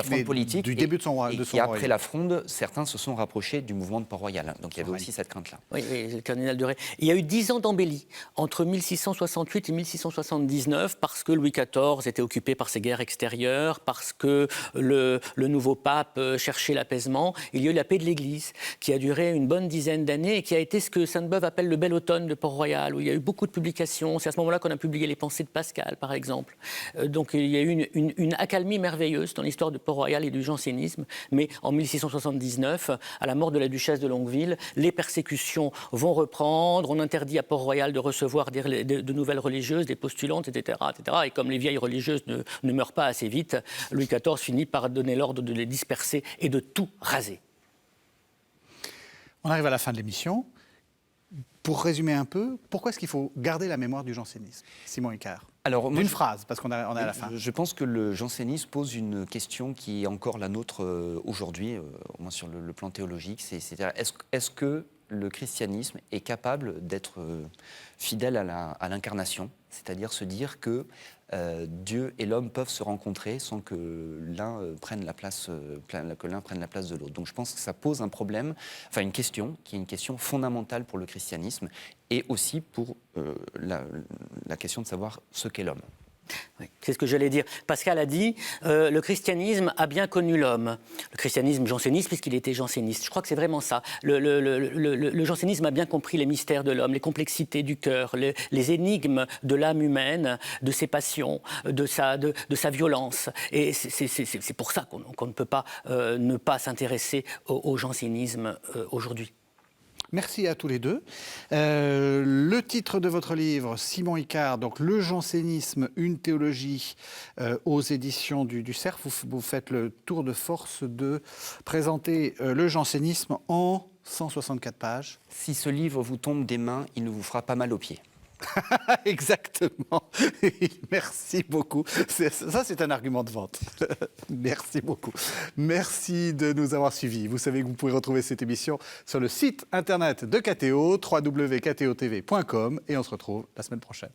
du début de son royaume. Et après la fronde, certains se sont rapprochés du mouvement de Port-Royal. Donc il y avait aussi cette crainte-là. Oui, le cardinal de Retz. Il y a eu 10 ans d'embellie entre 1668 et 1679 parce que Louis XIV était occupé par ses guerres extérieures, parce que le nouveau pape cherchait l'apaisement. Il y a eu la paix de l'Église qui a duré une bonne dizaine d'années et qui a été ce que Sainte-Beuve appelle le bel automne de Port-Royal, où il y a eu beaucoup de publications. C'est à ce moment-là qu'on a publié les pensées de Pascal, par exemple. Donc il y a eu une accalmie merveilleuse dans l'histoire de Port-Royal et du jansénisme. Mais en 1679, à la mort de la duchesse de Longueville, les persécutions vont reprendre. On interdit à Port-Royal de recevoir de nouvelles religieuses, des postulantes, etc., etc. Et comme les vieilles religieuses ne meurent pas assez vite, Louis XIV finit par donner l'ordre de les disperser et de tout raser. On arrive à la fin de l'émission. Pour résumer un peu, pourquoi est-ce qu'il faut garder la mémoire du jansénisme, Simon Icard? Alors, d'une phrase, parce qu'on est à la fin. Je pense que le jansénisme pose une question qui est encore la nôtre aujourd'hui, au moins sur le plan théologique. C'est-à-dire, est-ce que le christianisme est capable d'être fidèle à l'incarnation, c'est-à-dire se dire que Dieu et l'homme peuvent se rencontrer sans que l'un prenne la place de l'autre. Donc je pense que ça pose un problème, enfin une question qui est une question fondamentale pour le christianisme et aussi pour la question de savoir ce qu'est l'homme. Oui, c'est ce que j'allais dire. Pascal a dit le christianisme a bien connu l'homme. Le christianisme janséniste, puisqu'il était janséniste. Je crois que c'est vraiment ça. Le jansénisme a bien compris les mystères de l'homme, les complexités du cœur, les énigmes de l'âme humaine, de ses passions, de sa violence. Et c'est pour ça qu'on ne peut pas ne pas s'intéresser au jansénisme aujourd'hui. Merci à tous les deux. Le titre de votre livre, Simon Icard, donc Le jansénisme, une théologie, aux éditions du Cerf. Vous faites le tour de force de présenter le jansénisme en 164 pages. Si ce livre vous tombe des mains, il ne vous fera pas mal aux pieds. Exactement. Merci beaucoup. Ça, c'est un argument de vente. Merci beaucoup. Merci de nous avoir suivis. Vous savez que vous pouvez retrouver cette émission sur le site internet de KTO, www.ktotv.com, et on se retrouve la semaine prochaine.